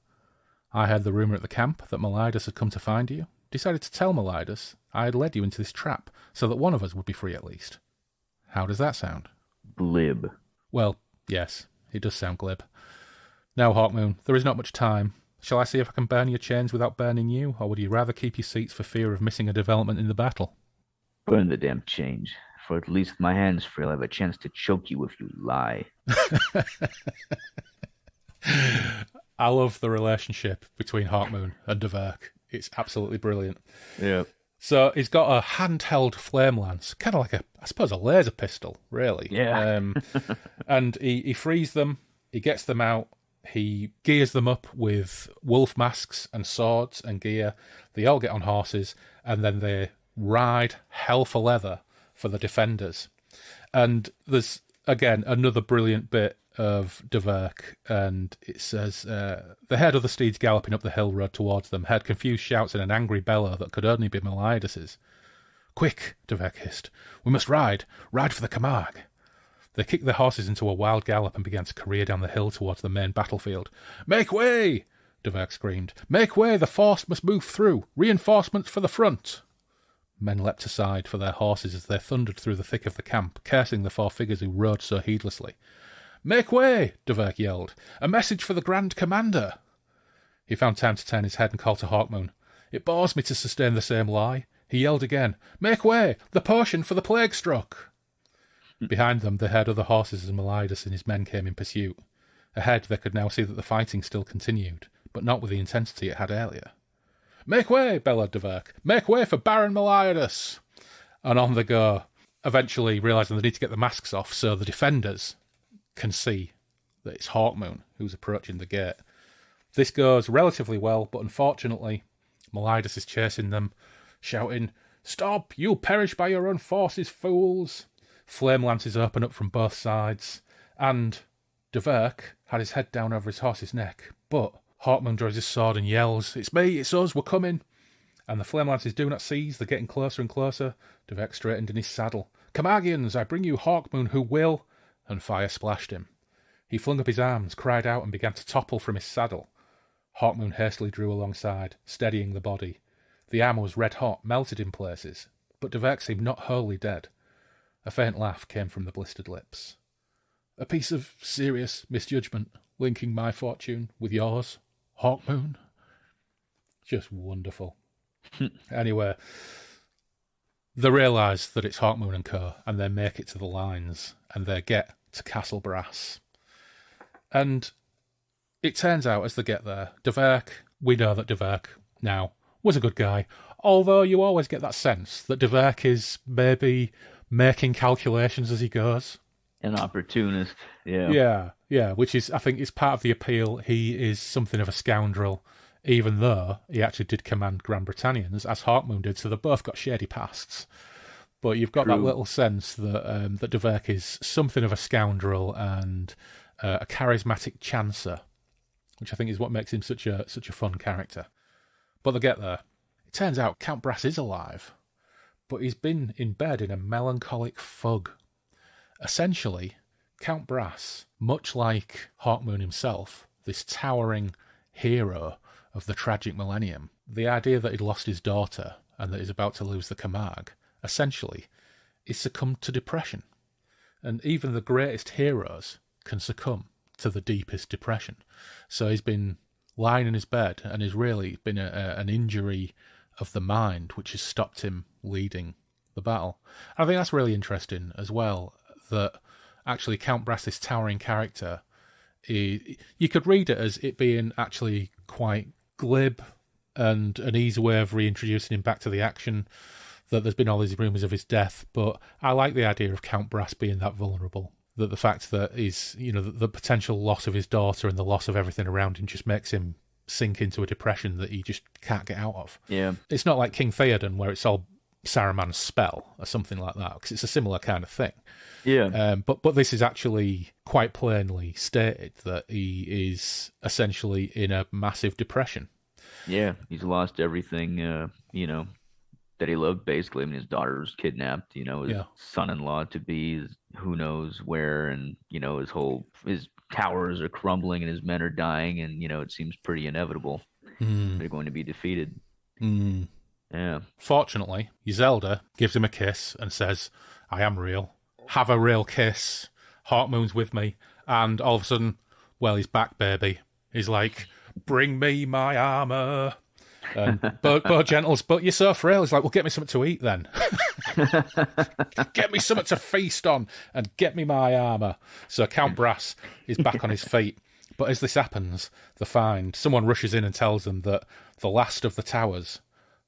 I heard the rumour at the camp that Meliodas had come to find you, decided to tell Meliodas I had led you into this trap so that one of us would be free at least. How does that sound? Glib. Well, yes, it does sound glib. Now, Hawkmoon, there is not much time. Shall I see if I can burn your chains without burning you, or would you rather keep your seats for fear of missing a development in the battle? Burn the damn chains. For at least my hands free, I'll have a chance to choke you if you lie. I love the relationship between Hawkmoon and Derek. It's absolutely brilliant. Yeah. So he's got a handheld flame lance, kind of like I suppose a laser pistol, really. Yeah. And he frees them, he gets them out, he gears them up with wolf masks and swords and gear. They all get on horses, and then they ride hell for leather for the defenders. And there's, again, another brilliant bit of Derek, and it says, the head of the steeds galloping up the hill road towards them heard confused shouts and an angry bellow that could only be Meliodas's. Quick, Derek hissed. We must ride for the Camargue. They kicked their horses into a wild gallop and began to career down the hill towards the main battlefield. Make way! Derek screamed. Make way! The force must move through! Reinforcements for the front! Men leapt aside for their horses as they thundered through the thick of the camp, cursing the four figures who rode so heedlessly. "Make way!" Dverk yelled. "A message for the Grand Commander." He found time to turn his head and call to Hawkmoon. "It bores me to sustain the same lie." He yelled again, "Make way! The potion for the plague struck!" Behind them, they heard other horses as Meliadus and his men came in pursuit. Ahead, they could now see that the fighting still continued, but not with the intensity it had earlier. "Make way!" bellowed Dverk. "Make way for Baron Meliadus!" And on they go, eventually realising they need to get the masks off so the defenders can see that it's Hawkmoon who's approaching the gate. This goes relatively well, but unfortunately, Meliadus is chasing them, shouting, "Stop! You'll perish by your own forces, fools!" Flame lances open up from both sides, and Dverk had his head down over his horse's neck, but Hawkmoon draws his sword and yells, "It's me, it's us, we're coming!" And the flame lances do not cease, they're getting closer and closer. Dverk straightened in his saddle. "Commagians, I bring you Hawkmoon who will..." And fire splashed him. He flung up his arms, cried out, and began to topple from his saddle. Hawkmoon hastily drew alongside, steadying the body. The armour was red hot, melted in places, but Dverk seemed not wholly dead. A faint laugh came from the blistered lips. "A piece of serious misjudgment, linking my fortune with yours, Hawkmoon." Just wonderful. Anyway, they realise that it's Hawkmoon and co, and they make it to the lines, and they get to Castle Brass. And it turns out, as they get there, Dverk, we know that Dverk now was a good guy, although you always get that sense that Dverk is maybe making calculations as he goes. An opportunist, yeah. Yeah, which is, I think, is part of the appeal. He is something of a scoundrel, even though he actually did command Grand Britannians, as Hawkmoon did, so they both got shady pasts. But you've got that little sense that that Dverk is something of a scoundrel and a charismatic chancer, which I think is what makes him such a fun character. But they get there. It turns out Count Brass is alive, but he's been in bed in a melancholic fug. Essentially, Count Brass, much like Hawkmoon himself, this towering hero of the tragic millennium, the idea that he'd lost his daughter and that he's about to lose the Camargue, essentially, is succumbed to depression. And even the greatest heroes can succumb to the deepest depression. So he's been lying in his bed, and has really been an injury of the mind, which has stopped him leading the battle. And I think that's really interesting as well, that actually Count Brass, this towering character, you could read it as it being actually quite glib and an easy way of reintroducing him back to the action, that there's been all these rumours of his death, but I like the idea of Count Brass being that vulnerable, that the fact that he's, the potential loss of his daughter and the loss of everything around him just makes him sink into a depression that he just can't get out of. Yeah. It's not like King Theoden, where it's all Saruman's spell or something like that, because it's a similar kind of thing. Yeah. But this is actually quite plainly stated that he is essentially in a massive depression. Yeah, he's lost everything, that he loved, basically. I mean, his daughter was kidnapped, his son-in-law to be, who knows where, and, his towers are crumbling and his men are dying, and, it seems pretty inevitable they're going to be defeated. Yeah. Fortunately, Yzelda gives him a kiss and says, "I am real. Have a real kiss. Hawkmoon's with me." And all of a sudden, well, he's back, baby. He's like, "Bring me my armour." And but gentles, but you're so frail. He's like, "Well, get me something to eat then." "Get me something to feast on and get me my armour." So Count Brass is back on his feet. But as this happens, someone rushes in and tells them that the last of the towers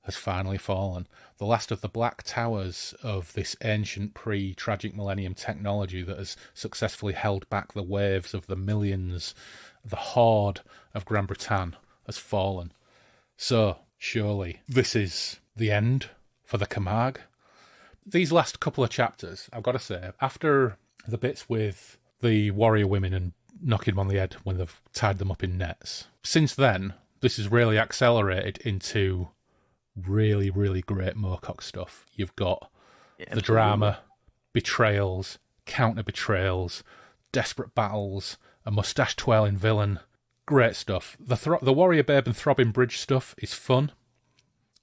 has finally fallen. The last of the black towers of this ancient pre-tragic millennium technology that has successfully held back the waves of the millions, the horde of Grand Britain, has fallen. So, surely, this is the end for the Camargue. These last couple of chapters, I've got to say, after the bits with the warrior women and knocking them on the head when they've tied them up in nets, since then, this has really accelerated into really, really great Moorcock stuff. You've got the drama, betrayals, counter-betrayals, desperate battles, a moustache-twirling villain. Great stuff. The Warrior Babe and Throbbing Bridge stuff is fun.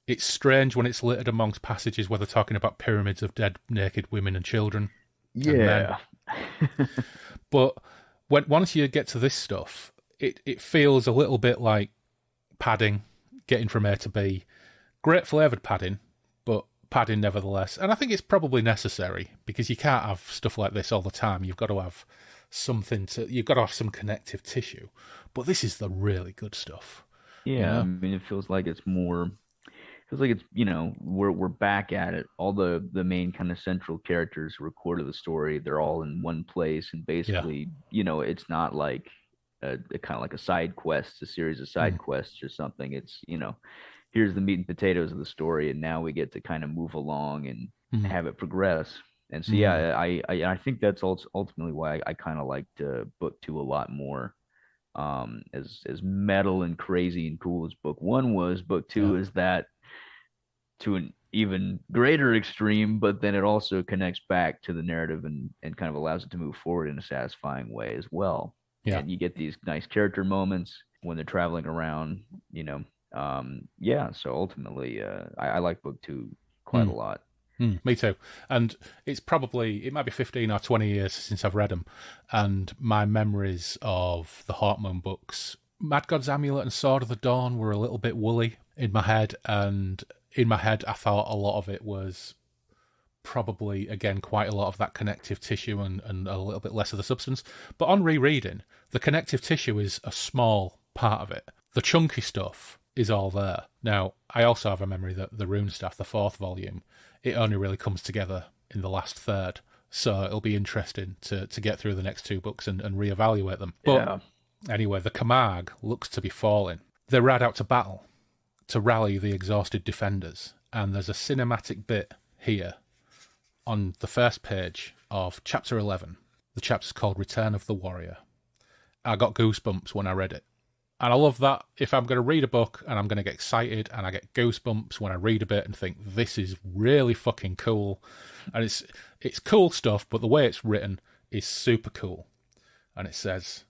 It's strange when it's littered amongst passages where they're talking about pyramids of dead, naked women and children. Yeah. And but once you get to this stuff, it feels a little bit like padding, getting from A to B. Great flavoured padding, but padding nevertheless. And I think it's probably necessary, because you can't have stuff like this all the time. You've got to have you've got to have some connective tissue. But this is the really good stuff. Yeah, you know? I mean, it feels like it's we're back at it. All the main kind of central characters who are core to the story, they're all in one place, and basically, it's not like a kind of like a side quest, a series of side quests or something. It's, here's the meat and potatoes of the story, and now we get to kind of move along and have it progress. And so, I think that's ultimately why I kind of liked book 2 a lot more. As metal and crazy and cool as book 1 was, book 2 is that to an even greater extreme, but then it also connects back to the narrative and kind of allows it to move forward in a satisfying way as well. Yeah. And you get these nice character moments when they're traveling around, so ultimately, I like book 2 quite a lot. Me too. And it might be 15 or 20 years since I've read them. And my memories of the Hawkmoon books, Mad God's Amulet and Sword of the Dawn, were a little bit woolly in my head. And in my head, I thought a lot of it was probably, again, quite a lot of that connective tissue and a little bit less of the substance. But on rereading, the connective tissue is a small part of it. The chunky stuff is all there. Now, I also have a memory that the Rune Staff, the 4th volume, it only really comes together in the last third. So it'll be interesting to get through the next 2 books and reevaluate them. But anyway, the Camargue looks to be falling. They ride out to battle to rally the exhausted defenders. And there's a cinematic bit here on the first page of chapter 11. The chapter's called Return of the Warrior. I got goosebumps when I read it. And I love that. If I'm going to read a book and I'm going to get excited and I get goosebumps when I read a bit and think, this is really fucking cool. And it's cool stuff, but the way it's written is super cool. And it says,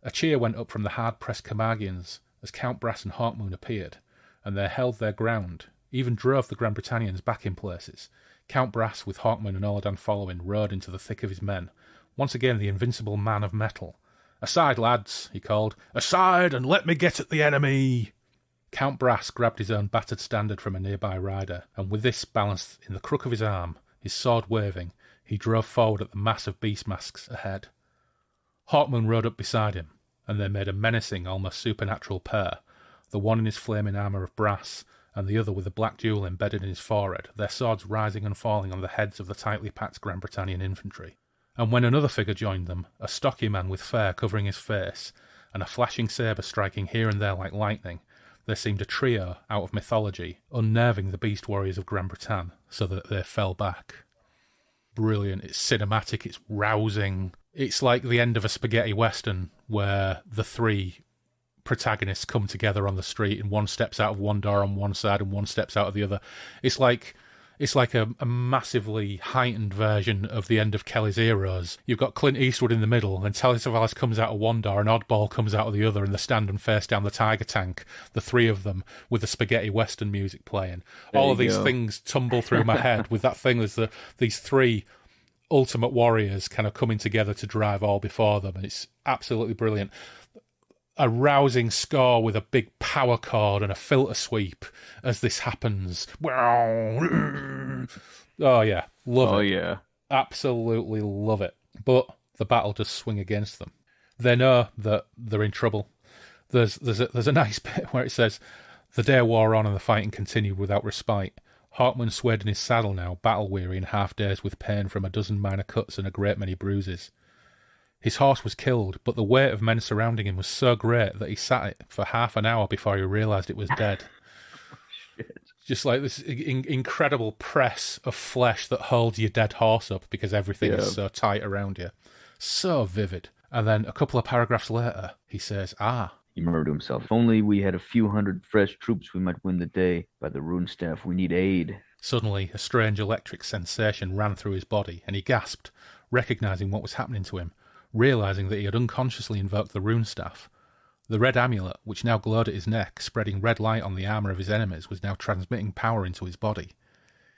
a cheer went up from the hard-pressed Camarguians as Count Brass and Hawkmoon appeared, and they held their ground, even drove the Grand Britannians back in places. Count Brass, with Hawkmoon and Oladan following, rode into the thick of his men. Once again the invincible man of metal. "Aside, lads," he called. "Aside, and let me get at the enemy!" Count Brass grabbed his own battered standard from a nearby rider, and with this balanced in the crook of his arm, his sword waving, he drove forward at the mass of beast masks ahead. Hawkmoon rode up beside him, and they made a menacing, almost supernatural pair, the one in his flaming armour of brass, and the other with a black jewel embedded in his forehead, their swords rising and falling on the heads of the tightly packed Grand Britannian infantry. And when another figure joined them, a stocky man with fur covering his face, and a flashing sabre striking here and there like lightning, there seemed a trio out of mythology, unnerving the beast warriors of Grand Britain, so that they fell back. Brilliant, it's cinematic, it's rousing. It's like the end of a spaghetti western, where the 3 protagonists come together on the street, and one steps out of one door on one side and one steps out of the other. It's like a massively heightened version of the end of Kelly's Heroes. You've got Clint Eastwood in the middle, and Telly Savalas comes out of one door, and Oddball comes out of the other, and they stand and face down the tiger tank, the 3 of them, with the spaghetti western music playing. All of these things tumble through my head with that thing. There's these 3 ultimate warriors kind of coming together to drive all before them, and it's absolutely brilliant. A rousing score with a big power chord and a filter sweep as this happens. Oh, yeah. Love it. Oh, yeah. Absolutely love it. But the battle does swing against them. They know that they're in trouble. There's a nice bit where it says, "The day wore on and the fighting continued without respite. Hawkmoon swayed in his saddle now, battle-weary and half-dazed with pain from a dozen minor cuts and a great many bruises. His horse was killed, but the weight of men surrounding him was so great that he sat it for half an hour before he realised it was dead." Just like this incredible press of flesh that holds your dead horse up because everything is so tight around you. So vivid. And then a couple of paragraphs later, he says, He murmured to himself, "If only we had a few hundred fresh troops, we might win the day. By the Rune Staff, we need aid." Suddenly, a strange electric sensation ran through his body, and he gasped, recognising what was happening to him, realising that he had unconsciously invoked the Rune Staff. The red amulet, which now glowed at his neck, spreading red light on the armour of his enemies, was now transmitting power into his body.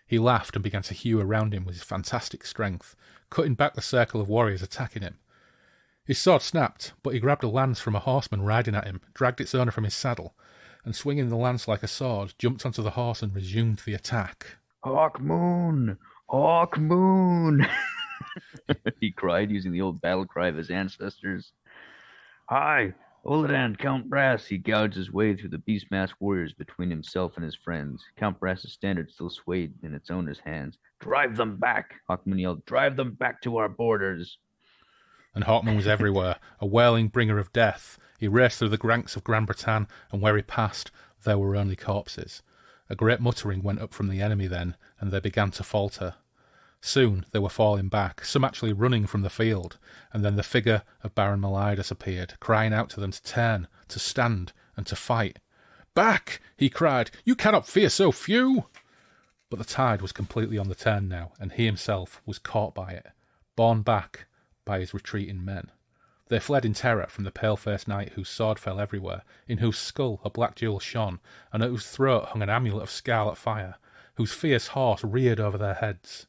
He laughed and began to hew around him with his fantastic strength, cutting back the circle of warriors attacking him. His sword snapped, but he grabbed a lance from a horseman riding at him, dragged its owner from his saddle, and swinging the lance like a sword, jumped onto the horse and resumed the attack. Hawkmoon! Hawkmoon! He cried, using the old battle cry of his ancestors. Hi, Oladan, Count Brass! He gouged his way through the beast-masked warriors between himself and his friends. Count Brass's standard still swayed in its owner's hands. Drive them back! Hawkmoon yelled. Drive them back to our borders! And Hawkmoon was everywhere, a wailing bringer of death. He raced through the ranks of Gran Breton, and where he passed, there were only corpses. A great muttering went up from the enemy then, and they began to falter. Soon they were falling back, some actually running from the field, and then the figure of Baron Melidas appeared, crying out to them to turn, to stand, and to fight. "Back!" he cried. "You cannot fear so few!" But the tide was completely on the turn now, and he himself was caught by it, borne back by his retreating men. They fled in terror from the pale-faced knight whose sword fell everywhere, in whose skull a black jewel shone, and at whose throat hung an amulet of scarlet fire, whose fierce horse reared over their heads.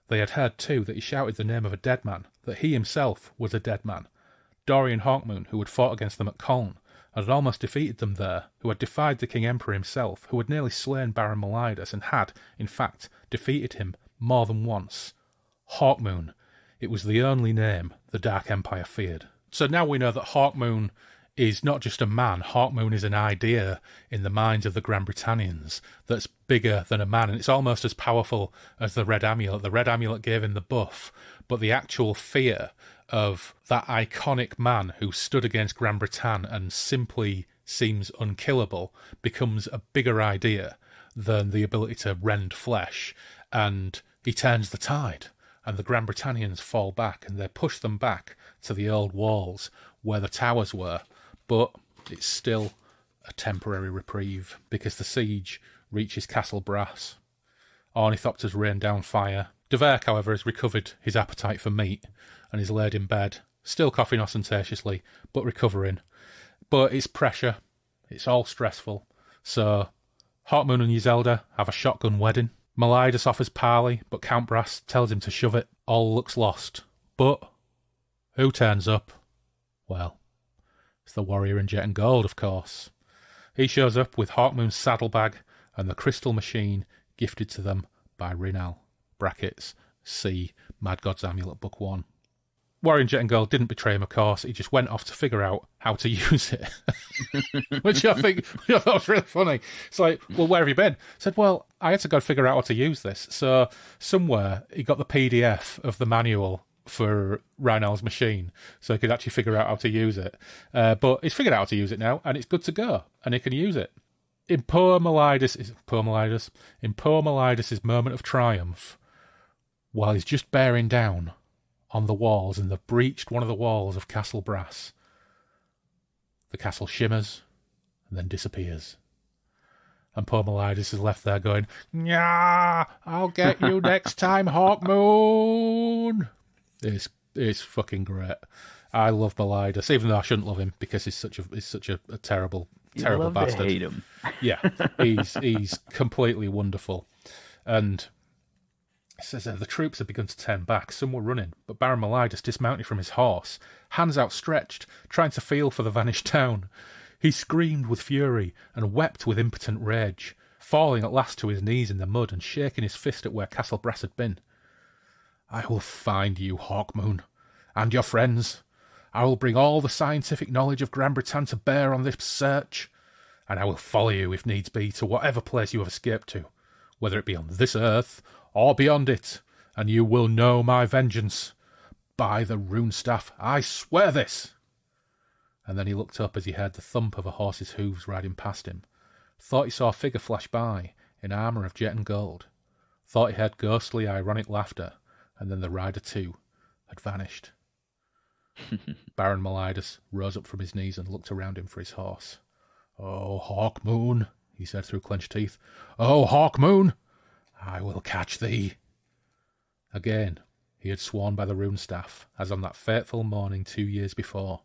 They had heard, too, that he shouted the name of a dead man, that he himself was a dead man. Dorian Hawkmoon, who had fought against them at Colne, and had almost defeated them there, who had defied the King Emperor himself, who had nearly slain Baron Melidas, and had, in fact, defeated him more than once. Hawkmoon. It was the only name the Dark Empire feared. So now we know that Hawkmoon is not just a man. Hawkmoon is an idea in the minds of the Gran Britannians that's bigger than a man, and it's almost as powerful as the Red Amulet. The Red Amulet gave him the buff, but the actual fear of that iconic man who stood against Gran Breton and simply seems unkillable becomes a bigger idea than the ability to rend flesh, and he turns the tide, and the Gran Britannians fall back, and they push them back to the old walls where the towers were. But it's still a temporary reprieve, because the siege reaches Castle Brass. Ornithopters rain down fire. De Verck, however, has recovered his appetite for meat, and is laid in bed, still coughing ostentatiously, but recovering. But it's pressure. It's all stressful. So Hawkmoon and Yzelda have a shotgun wedding. Melidas offers parley, but Count Brass tells him to shove it. All looks lost. But who turns up? Well, it's the warrior in jet and gold, of course. He shows up with Hawkmoon's saddlebag and the crystal machine gifted to them by Rinal. Brackets, see Mad God's Amulet, Book 1. Warrior in jet and gold didn't betray him, of course. He just went off to figure out how to use it. Which I thought was really funny. It's like, well, where have you been? I said, well, I had to go figure out how to use this. So somewhere he got the PDF of the manual for Rhinal's machine, so he could actually figure out how to use it. But he's figured out how to use it now, and it's good to go, and he can use it. In poor Melidas's moment of triumph, while he's just bearing down on the walls, and they've breached one of the walls of Castle Brass, the castle shimmers and then disappears. And poor Melidas is left there going, "Nyah, I'll get you next time, Hawkmoon." It's fucking great. I love Melidas, even though I shouldn't love him because he's such a terrible bastard. To hate him. Yeah, he's completely wonderful. And it says the troops had begun to turn back. Some were running, but Baron Melidas dismounted from his horse, hands outstretched, trying to feel for the vanished town. He screamed with fury and wept with impotent rage, falling at last to his knees in the mud and shaking his fist at where Castle Brass had been. "I will find you, Hawkmoon, and your friends. I will bring all the scientific knowledge of Gran Breton to bear on this search, and I will follow you, if needs be, to whatever place you have escaped to, whether it be on this earth or beyond it, and you will know my vengeance. By the rune staff, I swear this." And then he looked up as he heard the thump of a horse's hooves riding past him, thought he saw a figure flash by, in armour of jet and gold, thought he heard ghostly, ironic laughter, and then the rider, too, had vanished. Baron Melidas rose up from his knees and looked around him for his horse. "Oh, Hawkmoon," he said through clenched teeth. "Oh, Hawkmoon, I will catch thee." Again, he had sworn by the rune staff, as on that fateful morning 2 years before,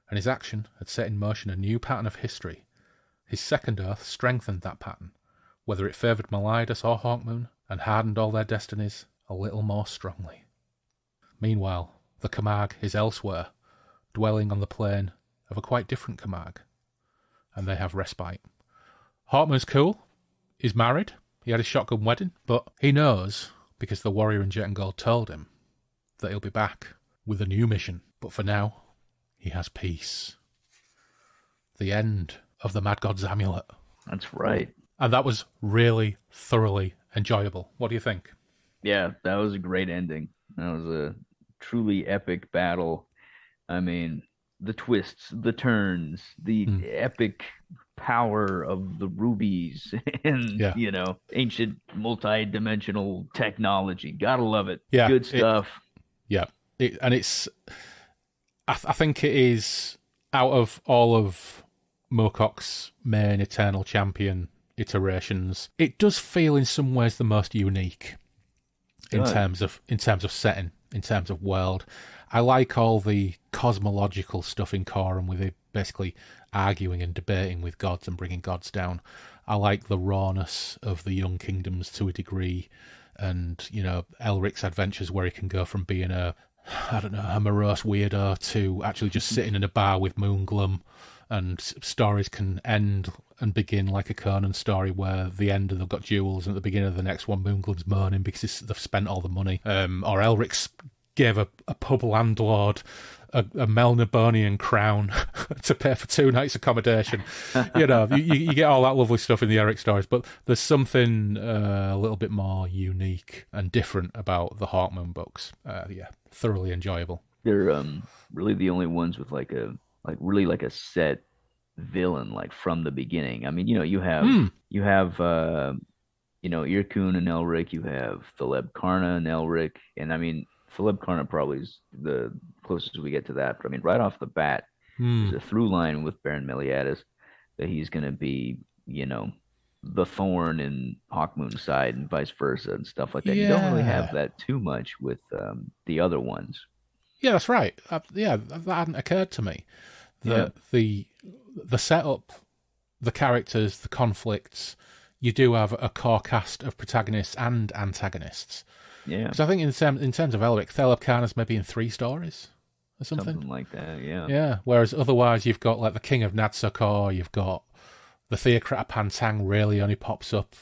and his action had set in motion a new pattern of history. His second oath strengthened that pattern, whether it favoured Melidas or Hawkmoon, and hardened all their destinies a little more strongly. Meanwhile, the Camargue is elsewhere, dwelling on the plane of a quite different Camargue, and they have respite. Hawkmoon's cool. He's married. He had a shotgun wedding, but he knows, because the warrior in Jet and Gold told him, that he'll be back with a new mission. But for now, he has peace. The end of the Mad God's Amulet. That's right. And that was really thoroughly enjoyable. What do you think? Yeah, that was a great ending. That was a truly epic battle. I mean, the twists, the turns, the epic power of the rubies and, ancient multi-dimensional technology. Gotta love it. Yeah, good stuff. I think it is, out of all of Moorcock's main Eternal Champion iterations, it does feel in some ways the most unique in terms of setting, in terms of world. I like all the cosmological stuff in Corum, with it basically arguing and debating with gods and bringing gods down. I like the rawness of the Young Kingdoms to a degree, and Elric's adventures where he can go from being a morose weirdo to actually just sitting in a bar with Moonglum, and stories can end and begin like a Conan story, where the end they've got jewels, and at the beginning of the next one, Moonglum's moaning because they've spent all the money. Or Elric's gave a pub landlord a Melnibonian crown to pay for 2 nights accommodation. You get all that lovely stuff in the Eric stories, but there's something a little bit more unique and different about the Hawkmoon books. Thoroughly enjoyable. They're really the only ones with like a set villain, like from the beginning. I mean, you have Irkun and Elric, you have Thaleb Karna and Elric, and I mean, Thaleb Karna probably is the closest we get to that. But I mean, right off the bat, there's a through line with Baron Meliadus that he's going to be, the thorn in Hawkmoon's side and vice versa and stuff like that. Yeah. You don't really have that too much with the other ones. Yeah, that's right. That hadn't occurred to me. The setup, the characters, the conflicts, you do have a core cast of protagonists and antagonists. Yeah. Because I think in terms of Elric, Thaleb Karna's maybe in 3 stories or something. Something like that, yeah. Yeah, whereas otherwise you've got like the King of Nadsokor, you've got the Theocrat of Pantang really only pops up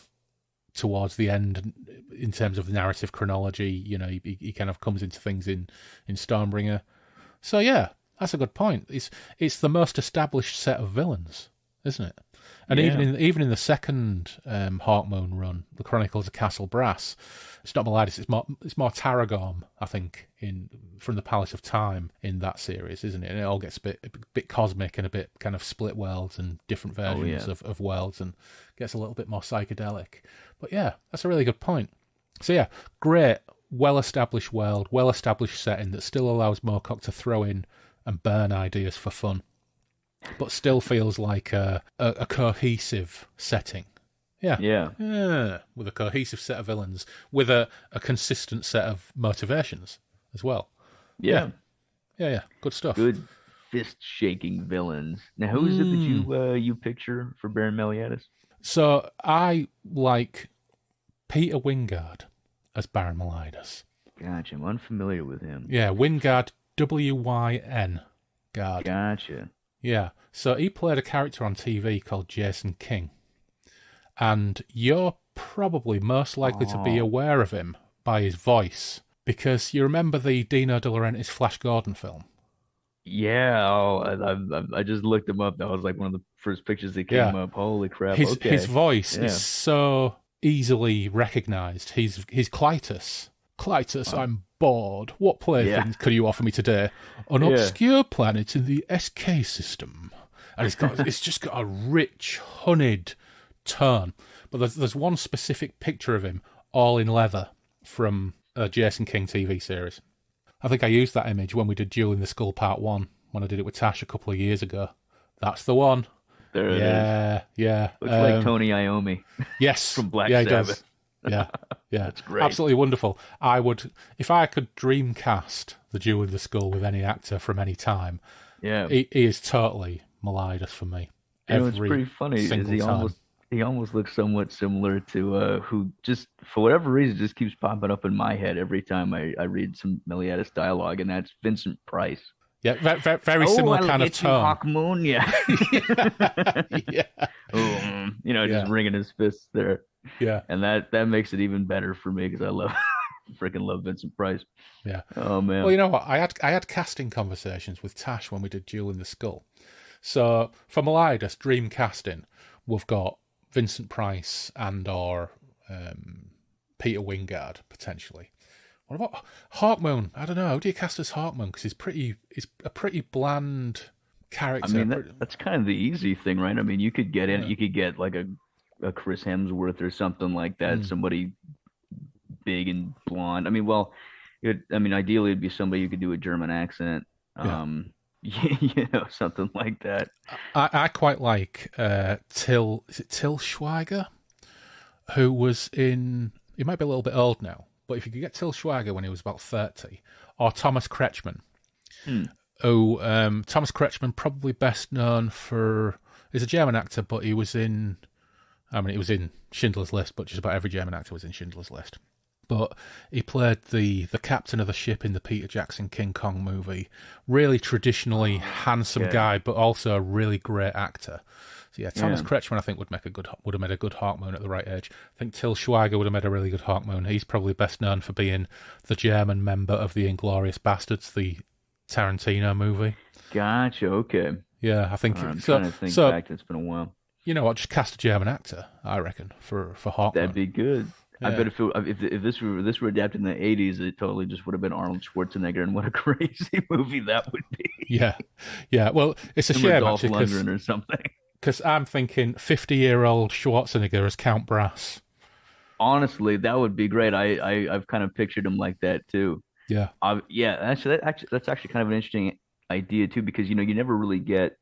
towards the end in terms of narrative chronology. He kind of comes into things in Stormbringer. So yeah, that's a good point. It's the most established set of villains, isn't it? And even in the second Hawkmoon run, the Chronicles of Castle Brass, it's not Meliadus, it's more Tarragorm, I think, from the Palace of Time in that series, isn't it? And it all gets a bit cosmic and a bit kind of split worlds and different versions of worlds, and gets a little bit more psychedelic. But yeah, that's a really good point. So yeah, great, well-established world, well-established setting that still allows Moorcock to throw in and burn ideas for fun, but still feels like a cohesive setting. Yeah. With a cohesive set of villains, with a consistent set of motivations as well. Yeah. Good stuff. Good fist-shaking villains. Now, who is it that you picture for Baron Meliadus? So I like Peter Wingard as Baron Meliadus. Gotcha. I'm unfamiliar with him. Yeah, Wingard, W-Y-N. Guard. Gotcha. Yeah, so he played a character on TV called Jason King. And you're probably most likely to be aware of him by his voice, because you remember the Dino De Laurentiis Flash Gordon film? Yeah, I just looked him up. That was like one of the first pictures that came up. Holy crap. His voice is so easily recognised. He's Clytus. Clytus, I'm bored. What playthings could you offer me today? An obscure planet in the SK system. And it's just got a rich, honeyed tone. But there's one specific picture of him, all in leather, from a Jason King TV series. I think I used that image when we did Duel in the Skull Part 1, when I did it with Tash a couple of years ago. That's the one. There it is. Yeah. Looks like Tony Iommi. Yes. From Black Sabbath. Yeah. That's great. Absolutely wonderful. I would, if I could dreamcast the Duel in the Skull with any actor from any time, he is totally Meliadus for me. It's pretty funny. He almost looks somewhat similar to who just, for whatever reason, just keeps popping up in my head every time I read some Meliadus dialogue, and that's Vincent Price. Yeah, very similar kind of tone. Hawk Moon, yeah. Yeah. Just ringing his fists there. Yeah. And that makes it even better for me because I freaking love Vincent Price. Yeah. Oh man. Well, you know what? I had casting conversations with Tash when we did Duel in the Skull. So for Melidus dream casting, we've got Vincent Price and or Peter Wingard potentially. What about Hawkmoon? I don't know. How do you cast as Hawkmoon? Because he's a pretty bland character. I mean, that's kind of the easy thing, right? I mean, you could get in, you could get like a Chris Hemsworth or something like that, somebody big and blonde. I mean, ideally it'd be somebody who could do a German accent. Something like that. I quite like Till Schweiger, who was in. He might be a little bit old now. But if you could get Till Schweiger when he was about 30, or Thomas Kretschmann, who Thomas Kretschmann probably best known for, he's a German actor, but he was in Schindler's List, but just about every German actor was in Schindler's List. But he played the captain of the ship in the Peter Jackson King Kong movie. Really traditionally handsome guy, but also a really great actor. So Thomas Kretschmann, I think, would have made a good Hawkmoon at the right age. I think Till Schweiger would have made a really good Hawkmoon. He's probably best known for being the German member of the Inglourious Bastards, the Tarantino movie. Gotcha. Okay. Yeah, I think. I'm trying to think back. It's been a while. You know what? Just cast a German actor, I reckon, for Hawkmoon. That'd be good. Yeah. I bet if this were adapted in the 80s, it totally just would have been Arnold Schwarzenegger, and what a crazy movie that would be. Yeah. Well, it's a shame Dolph Lundgren or something. Because I'm thinking 50-year-old Schwarzenegger as Count Brass. Honestly, that would be great. I've kind of pictured him like that too. Yeah. That's actually kind of an interesting idea too, because you never really get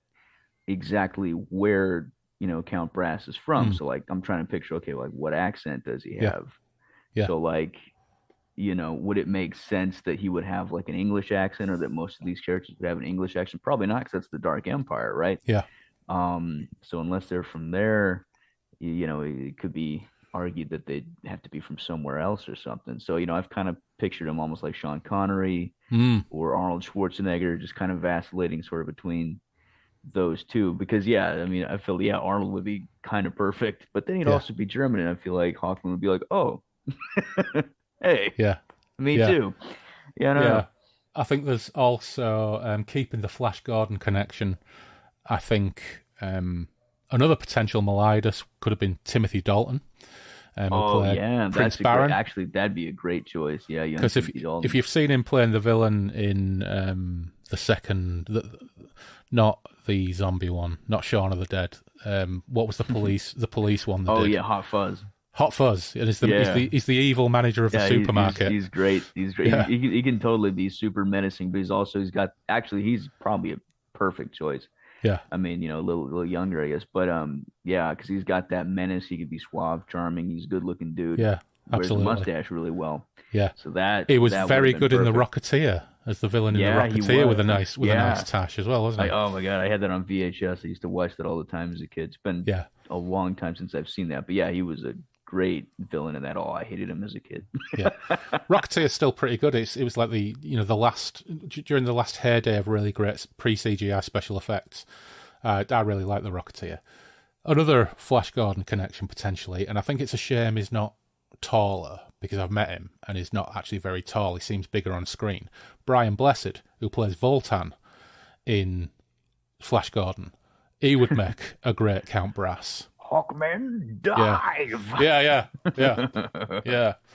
exactly where Count Brass is from. So like I'm trying to picture, okay, like what accent does he have? Yeah. So like, would it make sense that he would have like an English accent, or that most of these characters would have an English accent? Probably not, because that's the Dark Empire, right? Yeah. So unless they're from there, it could be argued that they'd have to be from somewhere else or something. So, I've kind of pictured him almost like Sean Connery or Arnold Schwarzenegger, just kind of vacillating sort of between those two. Because, I feel, Arnold would be kind of perfect, but then he'd also be German, and I feel like Hawkman would be like, oh, hey, me too. Yeah, I don't know. I think there's also keeping the Flash Gordon connection. I think another potential Melidus could have been Timothy Dalton. Prince Baron. Actually, that'd be a great choice. Yeah, because if you've seen him playing the villain in the second, not the zombie one, not Shaun of the Dead. What was the police one? Hot Fuzz. Hot Fuzz, and he's the evil manager of the supermarket. He's great. Yeah. He can totally be super menacing, but he's probably a perfect choice. Yeah. I mean, a little younger, I guess. But, because he's got that menace. He could be suave, charming. He's a good-looking dude. Yeah, absolutely. Wears the mustache really well. Yeah. So that... He was very good in The Rocketeer, as the villain in The Rocketeer with a nice tash as well, wasn't he? Oh, my God. I had that on VHS. I used to watch that all the time as a kid. It's been a long time since I've seen that. But, he was a great villain in that. I hated him as a kid. Yeah. Rocketeer is still pretty good. It was like during the last heyday of really great pre-CGI special effects. I really like the Rocketeer. Another Flash Gordon connection potentially, and I think it's a shame he's not taller, because I've met him and he's not actually very tall. He seems bigger on screen. Brian Blessed, who plays Voltan in Flash Gordon, he would make a great Count Brass. Hawkman, dive! Yeah.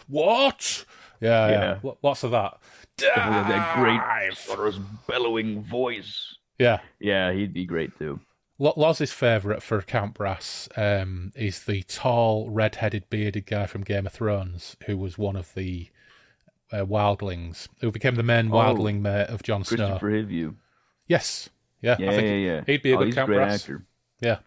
What? Yeah. Lots of that. Dive! That great sort of bellowing voice. Yeah. Yeah, he'd be great too. Loz's favourite for Count Brass is the tall, red-headed, bearded guy from Game of Thrones, who was one of the wildlings, who became the main wildling mate of Jon Snow. Christopher Hivju. Yes. Yeah. I think he'd be a good Count Brass. Actor. Yeah.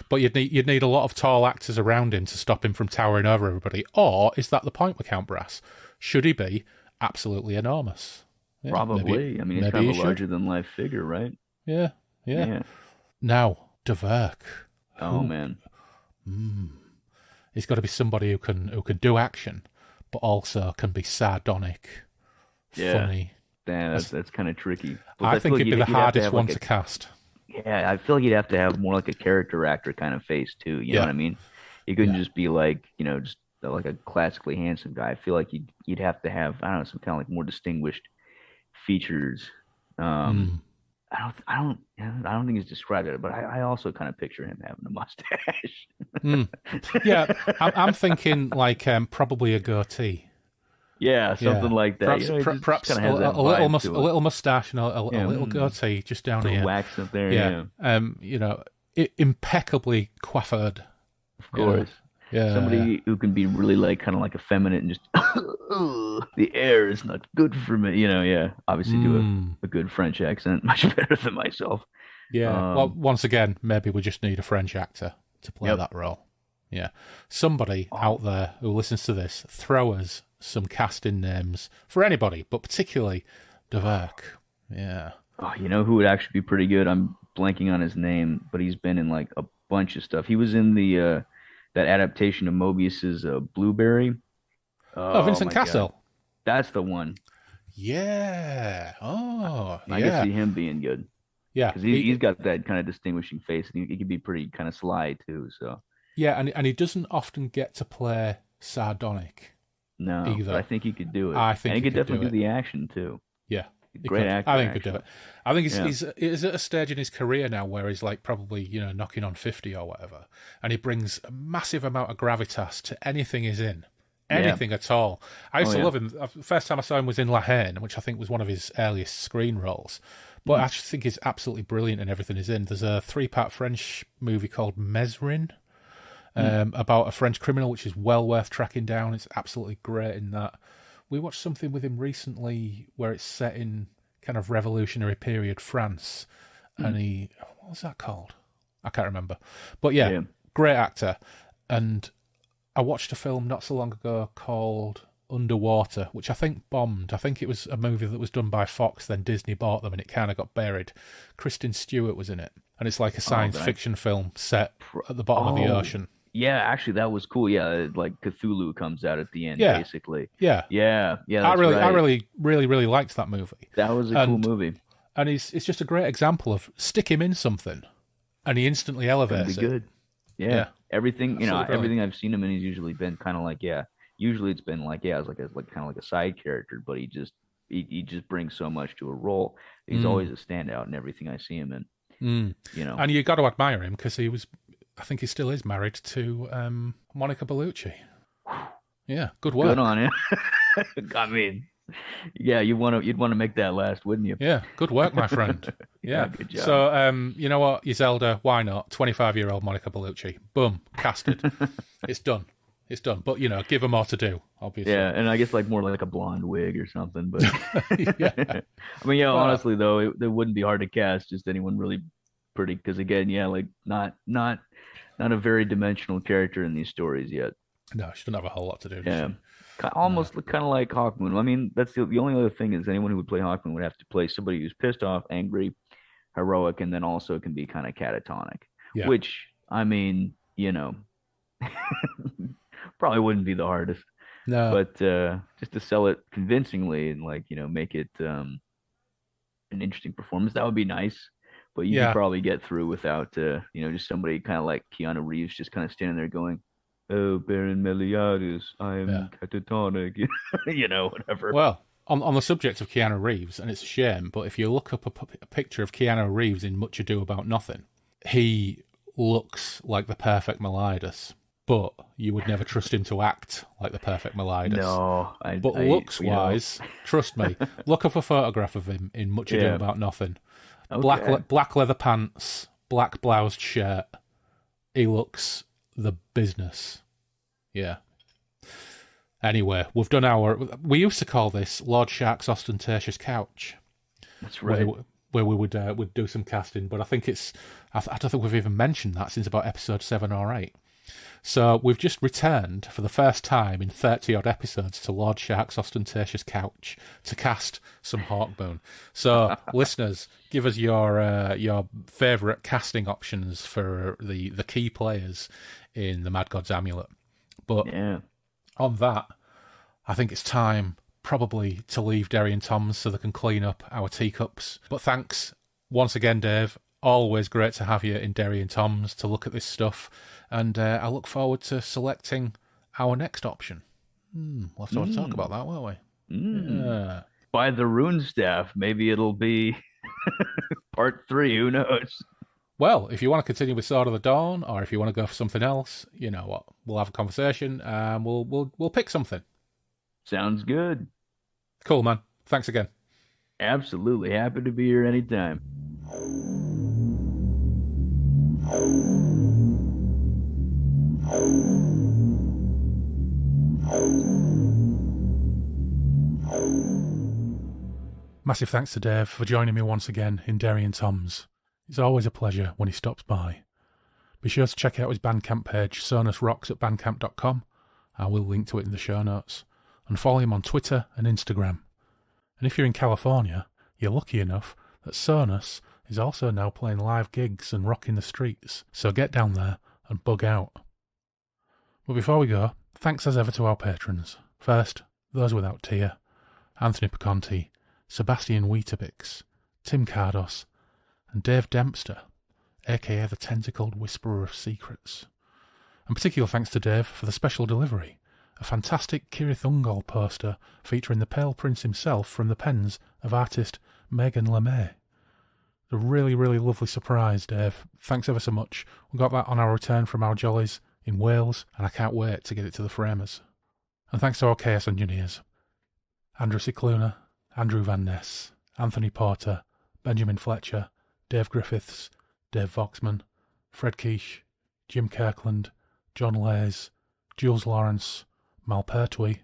But you'd need a lot of tall actors around him to stop him from towering over everybody. Or is that the point with Count Brass? Should he be absolutely enormous? Yeah, probably. He's kind of a larger-than-life figure, right? Yeah. Now, De Werk. Oh, man. He's got to be somebody who can do action, but also can be sardonic, funny, Damn, that's kind of tricky. I think it'd be the hardest one to cast. Yeah, I feel like you'd have to have more like a character actor kind of face too. You know what I mean? You couldn't just be like, just like a classically handsome guy. I feel like you'd have to have, I don't know, some kind of like more distinguished features. I don't think he's described it, but I also kind of picture him having a mustache. Yeah, I'm thinking like probably a goatee. Yeah, something like that. Perhaps a little mustache and a little goatee just down here. Wax up there. Yeah. Impeccably coiffured. Of course. Yeah. Somebody who can be really like kind of like effeminate and just the air is not good for me. Yeah. Obviously do a good French accent, much better than myself. Yeah. Well, once again, maybe we just need a French actor to play that role. Yeah. Somebody out there who listens to this, throw us some casting names for anybody, but particularly Dverk. Yeah. Oh, you know who would actually be pretty good? I'm blanking on his name, but he's been in like a bunch of stuff. He was in the that adaptation of Mobius's Blueberry. Vincent Cassel. God. That's the one. Yeah. Oh, I can see him being good. Yeah, because he's got that kind of distinguishing face, and he can be pretty kind of sly too. So yeah, and he doesn't often get to play sardonic. No, either. But I think he could do it. I think he could definitely do the action too. Yeah. Great actor. I think he could do it. I think he's at a stage in his career now where he's like probably, knocking on 50 or whatever. And he brings a massive amount of gravitas to anything he's in. Anything at all. I used to love him. The first time I saw him was in La Haine, which I think was one of his earliest screen roles. But I just think he's absolutely brilliant in everything he's in. There's a 3-part French movie called Mesrin about a French criminal, which is well worth tracking down. It's absolutely great in that. We watched something with him recently where it's set in kind of revolutionary period France. And what was that called? I can't remember. But yeah, great actor. And I watched a film not so long ago called Underwater, which I think bombed. I think it was a movie that was done by Fox, then Disney bought them and it kind of got buried. Kristen Stewart was in it. And it's like a science fiction film set at the bottom of the ocean. Yeah, actually, that was cool. Yeah, like Cthulhu comes out at the end, basically. Yeah. I really liked that movie. That was a cool movie. And it's just a great example of stick him in something, and he instantly elevates it. Good. Yeah. Everything, everything I've seen him in, he's usually been kind of like, Usually it's been like, it's like kind of like a side character, but he just brings so much to a role. He's always a standout in everything I see him in. And you got to admire him because I think he still is married to Monica Bellucci. Yeah, good work. Good on him. I mean, you'd want to make that last, wouldn't you? Yeah, good work, my friend. Yeah, good job. So, you know what, Iselda, why not? 25-year-old Monica Bellucci. Boom, casted. It's done. But, give her more to do, obviously. Yeah, and I guess like more like a blonde wig or something. But I mean, honestly, though, it wouldn't be hard to cast just anyone really pretty, because again, like not a very dimensional character in these stories yet. No, she doesn't have a whole lot to do. Yeah, almost kind of like Hawkmoon. I mean, that's the only other thing is anyone who would play Hawkmoon would have to play somebody who's pissed off, angry, heroic, and then also can be kind of catatonic. Yeah. Which, I mean, probably wouldn't be the hardest. No, but just to sell it convincingly and make it an interesting performance, that would be nice. But you could probably get through without, just somebody kind of like Keanu Reeves just kind of standing there going, "Oh, Baron Meliadus, I am catatonic," whatever. Well, on the subject of Keanu Reeves, and it's a shame, but if you look up a picture of Keanu Reeves in Much Ado About Nothing, he looks like the perfect Meliadus, but you would never trust him to act like the perfect Meliadus. No, but looks-wise, trust me, look up a photograph of him in Much Ado About Nothing. Okay. Black leather pants, black bloused shirt. He looks the business. Yeah. Anyway, we've done we used to call this Lord Shark's ostentatious couch. That's right. Where we would do some casting, but I think I don't think we've even mentioned that since about episode 7 or 8. So we've just returned for the first time in 30-odd episodes to Lord Shark's ostentatious couch to cast some Hawkmoon. So, listeners, give us your favourite casting options for the key players in the Mad God's Amulet. But on that, I think it's time probably to leave Derry and Toms so they can clean up our teacups. But thanks once again, Dave. Always great to have you in Derry and Toms to look at this stuff. And I look forward to selecting our next option. We'll have to talk about that, won't we? Yeah. By the rune staff, maybe it'll be part 3. Who knows? Well, if you want to continue with Sword of the Dawn, or if you want to go for something else, you know what? We'll have a conversation and we'll pick something. Sounds good. Cool, man. Thanks again. Absolutely. Happy to be here anytime. Massive thanks to Dave for joining me once again in Derry and Toms. It's always a pleasure when he stops by. Be sure to check out his Bandcamp page, SÖNUSRocks@bandcamp.com. I will link to it in the show notes. And follow him on Twitter and Instagram. And if you're in California, you're lucky enough that SÖNUS is also now playing live gigs and rocking the streets, so get down there and bug out. But before we go, thanks as ever to our patrons. First, those without tier: Anthony Piconti, Sebastian Weetabix, Tim Cardos, and Dave Dempster, aka the Tentacled Whisperer of Secrets. And particular thanks to Dave for the special delivery, a fantastic Cirith Ungol poster featuring the Pale Prince himself from the pens of artist Maegan Lemay. A really, really lovely surprise, Dave. Thanks ever so much. We got that on our return from our jollies in Wales, and I can't wait to get it to the framers. And thanks to our Chaos engineers: Andrew Cicluna, Andrew Van Ness, Anthony Porter, Benjamin Fletcher, Dave Griffiths, Dave Voxman, Fred Quiche, Jim Kirkland, John Lays, Jules Lawrence, Mal Pertwee,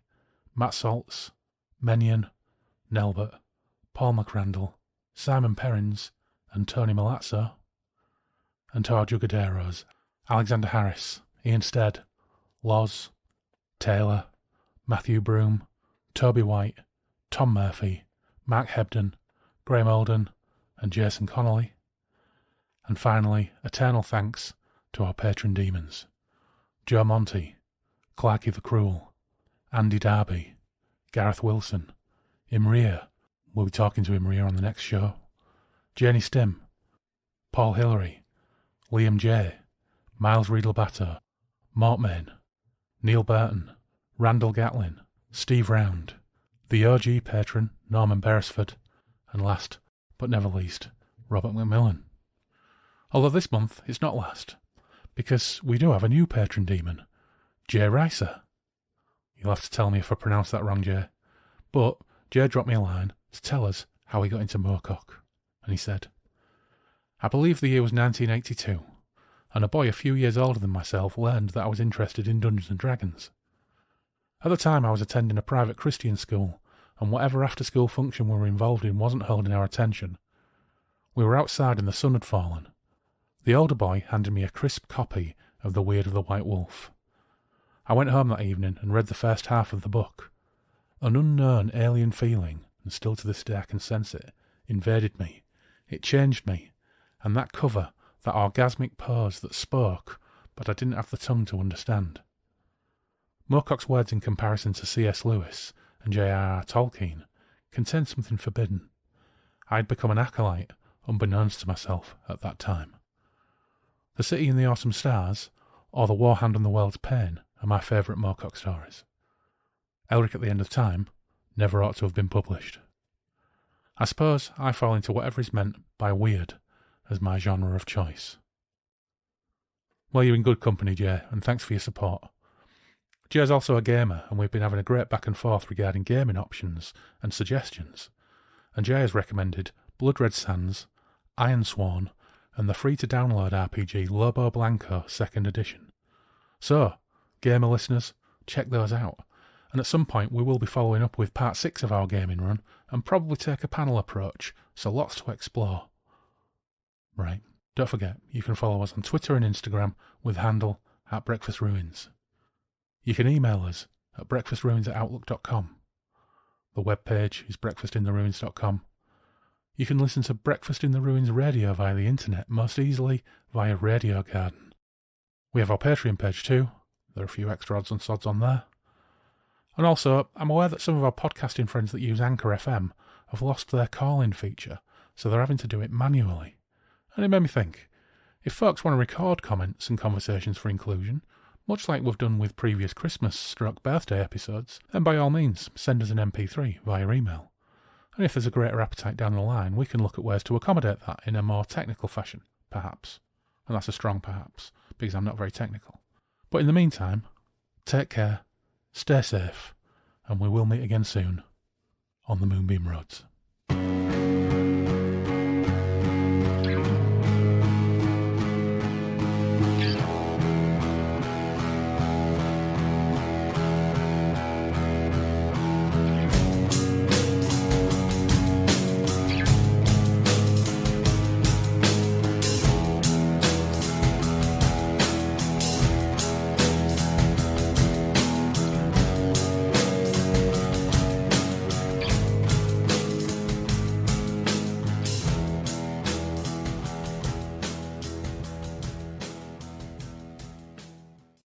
Matt Saltz, Menyon, Nelbert, Paul McRandall, Simon Perrins, and Tony Malazzo. And to our Jugaderos: Alexander Harris, Ian Stead, Loz, Taylor, Matthew Broom, Toby White, Tom Murphy, Mark Hebden, Graham Olden, and Jason Connolly. And finally, eternal thanks to our patron demons: Joe Monty, Clarky the Cruel, Andy Darby, Gareth Wilson, Imrryr — we'll be talking to Imrryr on the next show — Janie Stim, Paul Hillary, Liam J, Miles Reed-Labato, Mortmain, Neil Burton, Randall Gatlin, Steve Round, the OG patron Norman Beresford, and last but never least, Robert McMillan. Although this month it's not last, because we do have a new patron demon, Jay Ricer. You'll have to tell me if I pronounced that wrong, Jay. But Jay dropped me a line to tell us how he got into Moorcock, and he said, "I believe the year was 1982, and a boy a few years older than myself learned that I was interested in Dungeons and Dragons. At the time I was attending a private Christian school, and whatever after-school function we were involved in wasn't holding our attention. We were outside and the sun had fallen. The older boy handed me a crisp copy of The Weird of the White Wolf. I went home that evening and read the first half of the book. An unknown alien feeling, and still to this day I can sense it, invaded me. It changed me, and that cover, that orgasmic pose that spoke, but I didn't have the tongue to understand. Moorcock's words in comparison to C.S. Lewis and J.R.R. Tolkien contained something forbidden. I had become an acolyte, unbeknownst to myself at that time. The City and the Awesome Stars, or The War Hand and the World's Pain, are my favourite Moorcock stories. Elric at the End of Time never ought to have been published. I suppose I fall into whatever is meant by weird as my genre of choice." Well, you're in good company, Jay, and thanks for your support. Jay's also a gamer, and we've been having a great back and forth regarding gaming options and suggestions. And Jay has recommended Blood Red Sands, Iron Sworn, and the free-to-download RPG Lobo Blanco 2nd Edition. So, gamer listeners, check those out. And at some point we will be following up with part 6 of our gaming run, and probably take a panel approach, so lots to explore. Right, don't forget, you can follow us on Twitter and Instagram with handle @BreakfastRuins. You can email us at breakfastruins@outlook.com. The webpage is breakfastintheruins.com. You can listen to Breakfast in the Ruins radio via the internet, most easily via Radio Garden. We have our Patreon page too. There are a few extra odds and sods on there. And also, I'm aware that some of our podcasting friends that use Anchor FM have lost their call-in feature, so they're having to do it manually. And it made me think, if folks want to record comments and conversations for inclusion, much like we've done with previous Christmas/birthday episodes, then by all means, send us an MP3 via email. And if there's a greater appetite down the line, we can look at ways to accommodate that in a more technical fashion, perhaps. And that's a strong perhaps, because I'm not very technical. But in the meantime, take care, stay safe, and we will meet again soon on the Moonbeam Roads.